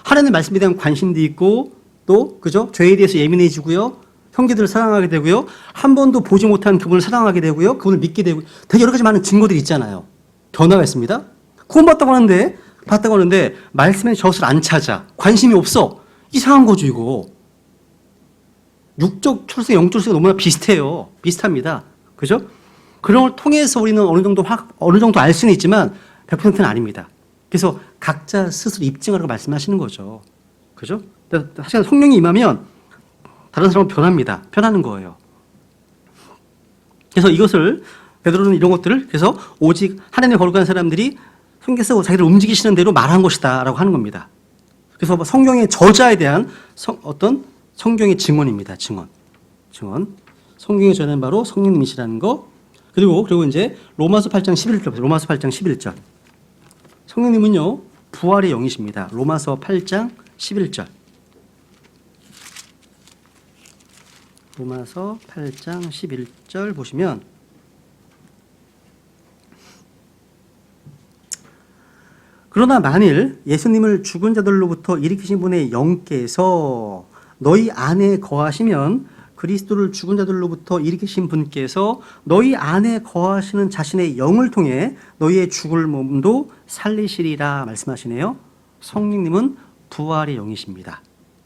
하나님의 말씀에 대한 관심도 있고 또 그죠? 죄에 대해서 예민해지고요. 형제들을 사랑하게 되고요. 한 번도 보지 못한 그분을 사랑하게 되고요. 그분을 믿게 되고 되게 여러 가지 많은 증거들이 있잖아요. 변화가 있습니다. 구원받다고 하는데 말씀의 젖을 안 찾아. 관심이 없어. 이상한 거죠, 이거. 육적 출생, 영적 출생이 너무나 비슷해요. 비슷합니다. 그죠? 그런 걸 통해서 우리는 어느 정도 알 수는 있지만 100%는 아닙니다. 그래서 각자 스스로 입증하라고 말씀하시는 거죠. 그죠? 사실 성령이 임하면 다른 사람은 변합니다. 변하는 거예요. 그래서 이것을 베드로는 이런 것들을 그래서 오직 하나님의 거룩한 사람들이 성경에서 자기를 움직이시는 대로 말한 것이다라고 하는 겁니다. 그래서 성경의 저자에 대한 어떤 성경의 증언입니다. 증언. 성경의 저자는 바로 성령님이시라는 거. 그리고 이제 로마서 8장 11절. 로마서 8장 11절. 성령님은요 부활의 영이십니다. 로마서 8장 11절. 로마서 8장 11절 보시면 그러나 만일 예수님을 죽은 자들로부터 일으키신 분의 영께서 너희 안에 거하시면 그리스도를 죽은 자들로부터 일으키신 분께서 너희 안에 거하시는 자신의 영을 통해 너희의 죽을 몸도 살리시리라 말씀하시네요. 성령님은 부활의 영이십니다.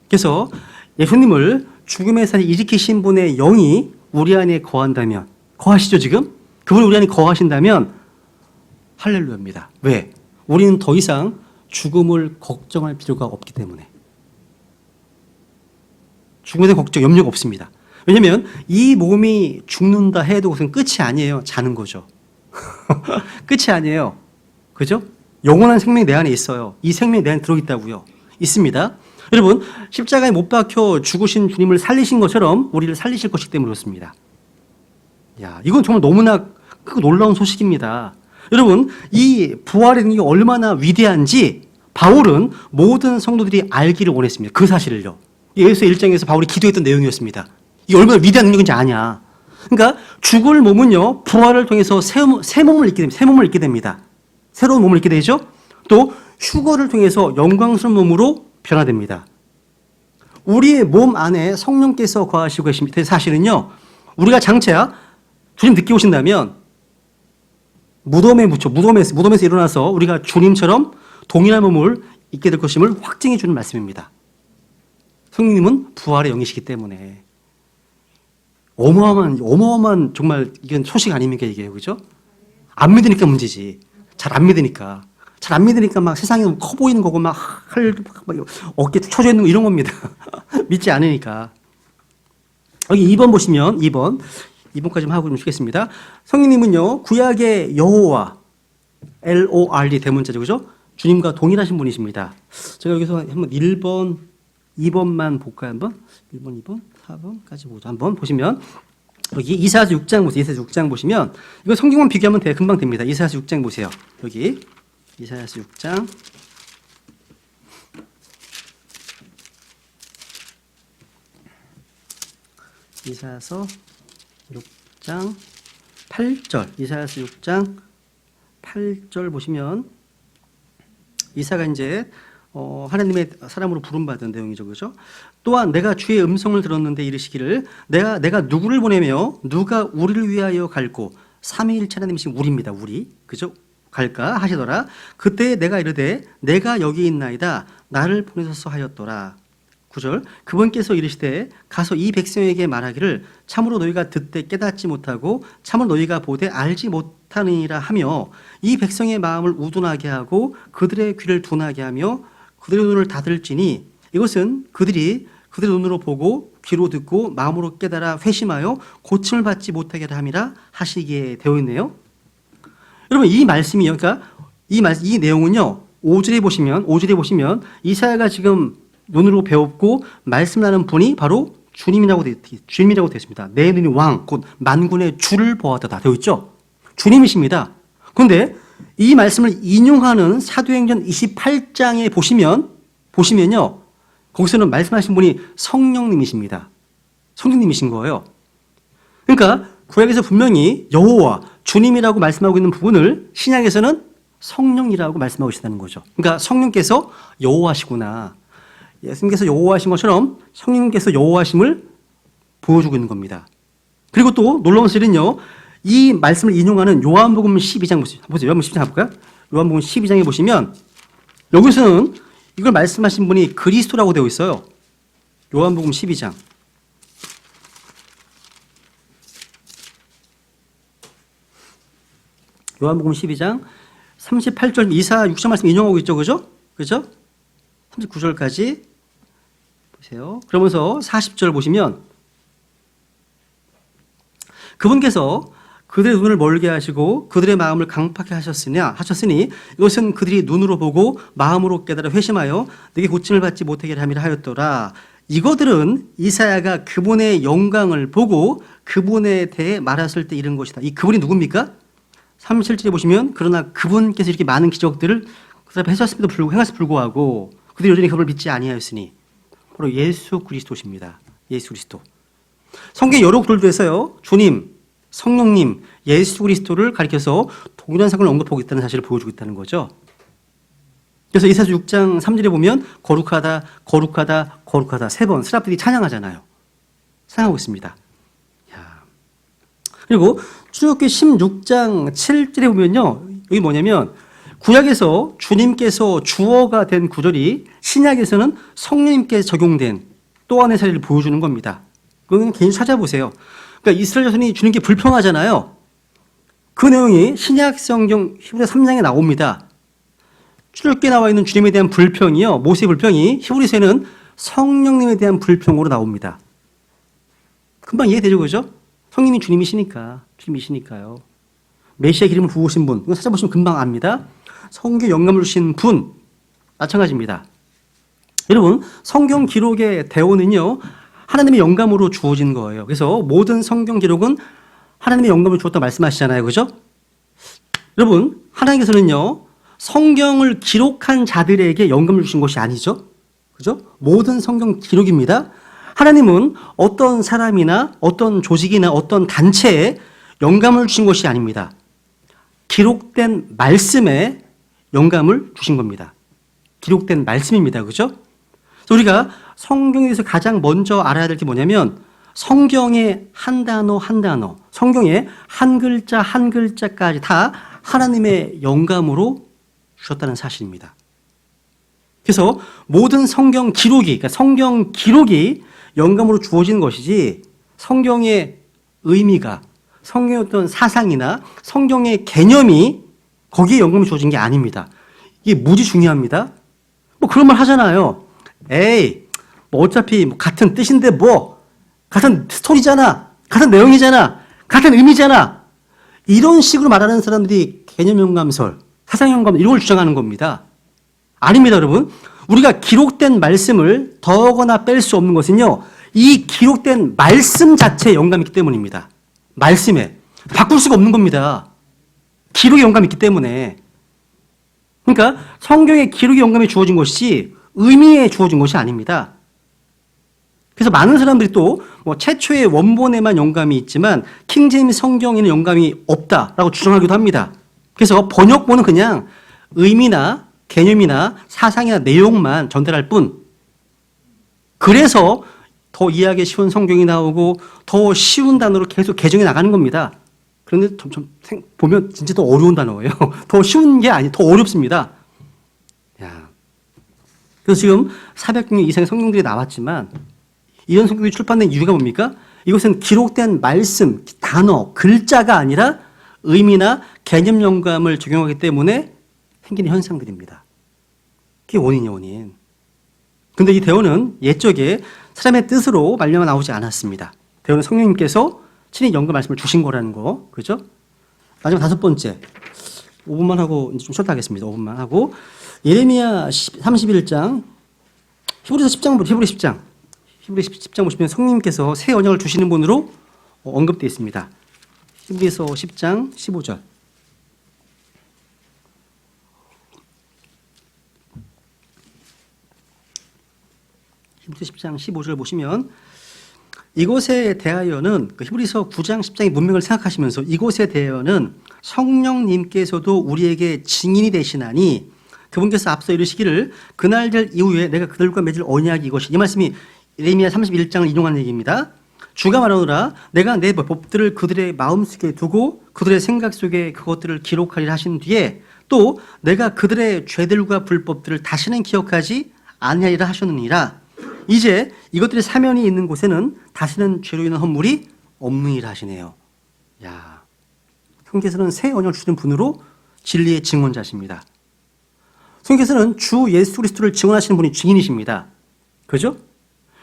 그래서 예수님을 죽음에서 일으키신 분의 영이 우리 안에 거한다면 거하시죠 지금? 그분이 우리 안에 거하신다면 할렐루야입니다. 왜? 우리는 더 이상 죽음을 걱정할 필요가 없기 때문에. 죽음에 대한 걱정, 염려가 없습니다. 왜냐하면 이 몸이 죽는다 해도 그것은 끝이 아니에요. 자는 거죠. 끝이 아니에요. 그죠? 영원한 생명이 내 안에 있어요. 이 생명이 내 안에 들어있다고요. 있습니다. 여러분, 십자가에 못 박혀 죽으신 주님을 살리신 것처럼 우리를 살리실 것이기 때문에 그렇습니다. 야, 이건 정말 너무나 크고 놀라운 소식입니다. 여러분, 이 부활의 능력이 얼마나 위대한지 바울은 모든 성도들이 알기를 원했습니다. 그 사실을요. 예수의 1장에서 바울이 기도했던 내용이었습니다. 이게 얼마나 위대한 능력인지 아냐. 그러니까 죽을 몸은요, 부활을 통해서 새 몸을 입게 됩니다. 새 몸을 입게 됩니다. 새로운 몸을 입게 되죠. 또 휴거를 통해서 영광스러운 몸으로 변화됩니다. 우리의 몸 안에 성령께서 거하시고 계십니다. 사실은요, 우리가 장차 주님 늦게 오신다면 무덤에서 일어나서 우리가 주님처럼 동일한 몸을 입게 될 것임을 확증해 주는 말씀입니다. 성령님은 부활의 영이시기 때문에 어마어마한 정말 이건 소식 아닙니까 이게, 그죠? 안 믿으니까 문제지. 잘 안 믿으니까 막 세상이 너무 커 보이는 거고 막 어깨 쳐져 있는 거 이런 겁니다. 믿지 않으니까. 여기 2번 보시면 2번까지 하고 좀 쉬겠습니다. 성령님은요 구약의 여호와 LORD 대문자죠, 그죠? 주님과 동일하신 분이십니다. 제가 여기서 한번 1번, 2번만 볼까요? 한번 1번, 2번, 4번까지 보죠. 한번 보시면 여기 이사야서 6장 보세요. 이사야서 6장 보시면 이거 성경만 비교하면 금방 됩니다. 이사야서 6장 보세요. 여기 이사야서 6장 이사야서 6장 8절 이사야서 6장 8절 보시면 이사가 이제 하나님의 사람으로 부름받은 내용이죠, 그죠? 또한 내가 주의 음성을 들었는데 이르시기를 내가 누구를 보내며 누가 우리를 위하여 갈고 삼위일체 하나님이신 우리입니다. 우리, 그죠? 갈까 하시더라. 그때 내가 이르되 내가 여기 있나이다. 나를 보내소서 하였더라. 9절 그분께서 이르시되 가서 이 백성에게 말하기를 참으로 너희가 듣되 깨닫지 못하고 참으로 너희가 보되 알지 못하느니라 하며 이 백성의 마음을 우둔하게 하고 그들의 귀를 둔하게 하며 그들의 눈을 닫을지니 이것은 그들이 그들의 눈으로 보고 귀로 듣고 마음으로 깨달아 회심하여 고침을 받지 못하게 함이라 하시기에 되어 있네요. 여러분 이 말씀이요, 그러니까 이 내용은요 5절에 보시면 이사야가 지금 눈으로 배웠고 말씀하는 분이 바로 주님이라고 되어 있습니다. 내 눈이 왕, 곧 만군의 주를 보았다 되어 있죠. 주님이십니다. 그런데 이 말씀을 인용하는 사도행전 28장에 보시면요. 거기서는 말씀하신 분이 성령님이십니다. 성령님이신 거예요. 그러니까 구약에서 분명히 여호와, 주님이라고 말씀하고 있는 부분을 신약에서는 성령이라고 말씀하고 있다는 거죠. 그러니까 성령께서 여호와시구나. 예수님께서 여호와신 것처럼 성령님께서 여호와심을 보여주고 있는 겁니다. 그리고 또 놀라운 사실은요. 이 말씀을 인용하는 요한복음 12장 보세요. 요한복음 12장 볼까요? 요한복음 12장에 보시면 여기서는 이걸 말씀하신 분이 그리스도라고 되어 있어요. 요한복음 12장. 요한복음 12장 38절 이사 6절 말씀 인용하고 있죠. 그죠? 그죠? 39절까지 보세요. 그러면서 40절 보시면 그분께서 그들의 눈을 멀게 하시고 그들의 마음을 강팍하게 하셨으니 이것은 그들이 눈으로 보고 마음으로 깨달아 회심하여 내게 고침을 받지 못하게 함이라 하였더라. 이거들은 이사야가 그분의 영광을 보고 그분에 대해 말했을 때 이른 것이다. 이 그분이 누굽니까? 37절에 보시면 그러나 그분께서 이렇게 많은 기적들을 그 앞에 행하심에도 불구하고 그들이 여전히 그분을 믿지 아니하였으니 바로 예수 그리스도십니다. 예수 그리스도. 성경 여러 구절에서요. 주님, 성령님, 예수 그리스도를 가리켜서 동일한 사건을 언급하고 있다는 사실을 보여주고 있다는 거죠. 그래서 이사야 6장 3절에 보면 거룩하다, 거룩하다, 거룩하다 세 번 스랍들이 찬양하잖아요. 찬양하고 있습니다. 그리고 출애굽기 16장 7절에 보면요. 여기 뭐냐면 구약에서 주님께서 주어가 된 구절이 신약에서는 성령님께서 적용된 또 하나의 사례를 보여주는 겁니다. 그건 개인 찾아보세요. 그러니까 이스라엘 자손이 주님께 불평하잖아요. 그 내용이 신약 성경 히브리서 3장에 나옵니다. 출애굽기에 나와 있는 주님에 대한 불평이요. 모세의 불평이 히브리서에는 성령님에 대한 불평으로 나옵니다. 금방 이해되죠, 그죠? 성령님이 주님이시니까요. 메시아 기름을 부으신 분, 이거 찾아보시면 금방 압니다. 성경 영감을 주신 분, 마찬가지입니다. 여러분, 성경 기록의 대원은요, 하나님의 영감으로 주어진 거예요. 그래서 모든 성경 기록은 하나님의 영감을 주었다 말씀하시잖아요. 그죠? 여러분, 하나님께서는요, 성경을 기록한 자들에게 영감을 주신 것이 아니죠. 그죠? 모든 성경 기록입니다. 하나님은 어떤 사람이나 어떤 조직이나 어떤 단체에 영감을 주신 것이 아닙니다. 기록된 말씀에 영감을 주신 겁니다. 기록된 말씀입니다. 그죠? 그래서 우리가 성경에 대해서 가장 먼저 알아야 될 게 뭐냐면 성경의 한 단어 한 단어, 성경의 한 글자 한 글자까지 다 하나님의 영감으로 주셨다는 사실입니다. 그래서 모든 성경 기록이, 그러니까 성경 기록이 영감으로 주어진 것이지 성경의 의미가, 성경의 어떤 사상이나 성경의 개념이 거기에 영감이 주어진 게 아닙니다. 이게 무지 중요합니다. 뭐 그런 말 하잖아요. 에이, 뭐 어차피 같은 뜻인데 뭐 같은 스토리잖아, 같은 내용이잖아, 같은 의미잖아. 이런 식으로 말하는 사람들이 개념 영감설, 사상 영감 이런 걸 주장하는 겁니다. 아닙니다, 여러분. 우리가 기록된 말씀을 더하거나 뺄 수 없는 것은요, 이 기록된 말씀 자체에 영감이 있기 때문입니다. 말씀에. 바꿀 수가 없는 겁니다. 기록에 영감이 있기 때문에. 그러니까 성경의 기록에 영감이 주어진 것이 의미에 주어진 것이 아닙니다. 그래서 많은 사람들이 또 뭐 최초의 원본에만 영감이 있지만 킹제임스 성경에는 영감이 없다라고 주장하기도 합니다. 그래서 번역본은 그냥 의미나 개념이나 사상이나 내용만 전달할 뿐, 그래서 더 이해하기 쉬운 성경이 나오고 더 쉬운 단어로 계속 개정해 나가는 겁니다. 그런데 점점 보면 진짜 더 어려운 단어예요. 더 쉬운 게 아니, 더 어렵습니다. 야. 그래서 지금 400개 이상의 성경들이 나왔지만 이런 성경이 출판된 이유가 뭡니까? 이것은 기록된 말씀, 단어, 글자가 아니라 의미나 개념 영감을 적용하기 때문에 생기는 현상들입니다. 그게 원인이에요, 원인. 근데 이 대원은 옛적에 사람의 뜻으로 말려만 나오지 않았습니다. 대원은 성령님께서 친히 영감 말씀을 주신 거라는 거. 그죠? 마지막 다섯 번째. 5분만 하고 이제 좀 쉬었다 하겠습니다. 5분만 하고. 예레미야 31장, 히브리서 10장부터 히브리 10장. 히브리서 10장 보시면 성령님께서 새 언약을 주시는 분으로 언급되어 있습니다. 히브리서 10장 15절. 히브리서 10장 15절 보시면 이곳에 대하여는 히브리서 9장 10장의 문맥을 생각하시면서 이곳에 대하여는 성령님께서도 우리에게 증인이 되시나니 그분께서 앞서 이르시기를 그날들 이후에 내가 그들과 맺을 언약이 이것이, 이 말씀이 예레미야 31장을 인용한 얘기입니다. 주가 말하노라 내가 내 법들을 그들의 마음속에 두고 그들의 생각 속에 그것들을 기록하리라 하신 뒤에 또 내가 그들의 죄들과 불법들을 다시는 기억하지 아니하리라 하셨느니라. 이제 이것들의 사면이 있는 곳에는 다시는 죄로 인한 헌물이 없느니라 하시네요. 야, 성경에서는 새 언약을 주시는 분으로 진리의 증언자십니다. 성경에서는 주 예수 그리스도를 증언하시는 분이 증인이십니다. 그죠?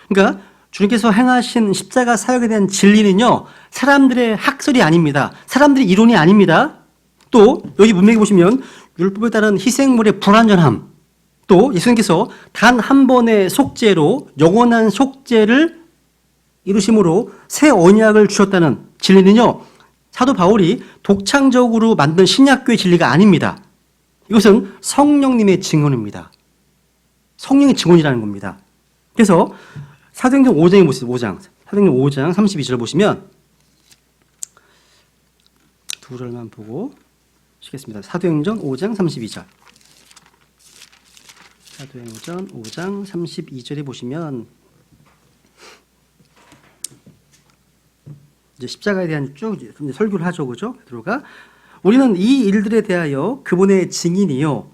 그러니까 주님께서 행하신 십자가 사역에 대한 진리는요, 사람들의 학설이 아닙니다. 사람들의 이론이 아닙니다. 또 여기 문맥에 보시면 율법에 따른 희생물의 불완전함, 또 예수님께서 단 한 번의 속죄로 영원한 속죄를 이루심으로 새 언약을 주셨다는 진리는요, 사도 바울이 독창적으로 만든 신약교의 진리가 아닙니다. 이것은 성령님의 증언입니다. 성령의 증언이라는 겁니다. 그래서 사도행전 5장에 보세요. 5장. 사도행전 5장 32절 보시면 두 절만 보고 쉬겠습니다. 사도행전 5장 32절. 사도행전 5장 32절에 보시면 이제 십자가에 대한 쭉 설교를 하죠. 그죠? 베드로가 우리는 이 일들에 대하여 그분의 증인이요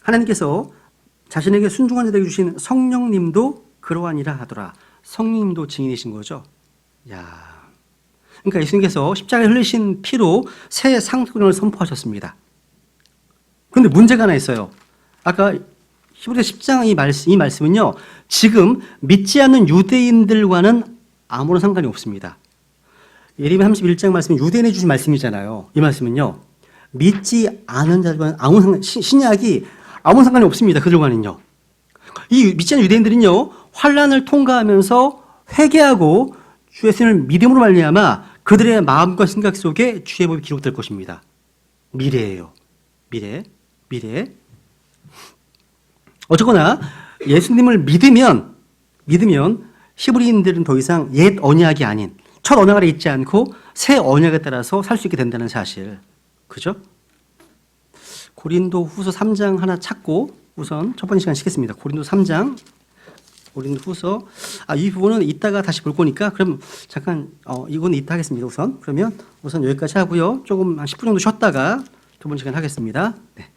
하나님께서 자신에게 순종한 자들에게 주신 성령님도 그러하니라 하더라. 성령님도 증인이신 거죠. 야, 그러니까 예수님께서 십자가에 흘리신 피로 새 상속론을 선포하셨습니다. 그런데 문제가 하나 있어요. 아까 히브리서 10장 이 말씀은요, 지금 믿지 않는 유대인들과는 아무런 상관이 없습니다. 예레미야 31장 말씀은 유대인이 주신 말씀이잖아요. 이 말씀은요, 믿지 않은 자들과는 아무 상관, 신약이 아무 상관이 없습니다. 그들과는요. 이 믿지 않는 유대인들은요, 환란을 통과하면서 회개하고 주 예수님을 믿음으로 말미암아 그들의 마음과 생각 속에 주의 법이 기록될 것입니다. 미래예요. 미래. 어쨌거나 예수님을 믿으면 히브리인들은 더 이상 옛 언약이 아닌 첫 언약 아래 있지 않고 새 언약에 따라서 살 수 있게 된다는 사실. 그죠? 고린도 후서 3장 하나 찾고 우선 첫 번째 시간 쉬겠습니다. 고린도 3장, 고린도 후서, 이 부분은 이따가 다시 볼 거니까 그럼 잠깐, 이거는 이따 하겠습니다. 우선. 그러면 우선 여기까지 하고요. 조금 한 10분 정도 쉬었다가 두 번째 시간 하겠습니다. 네.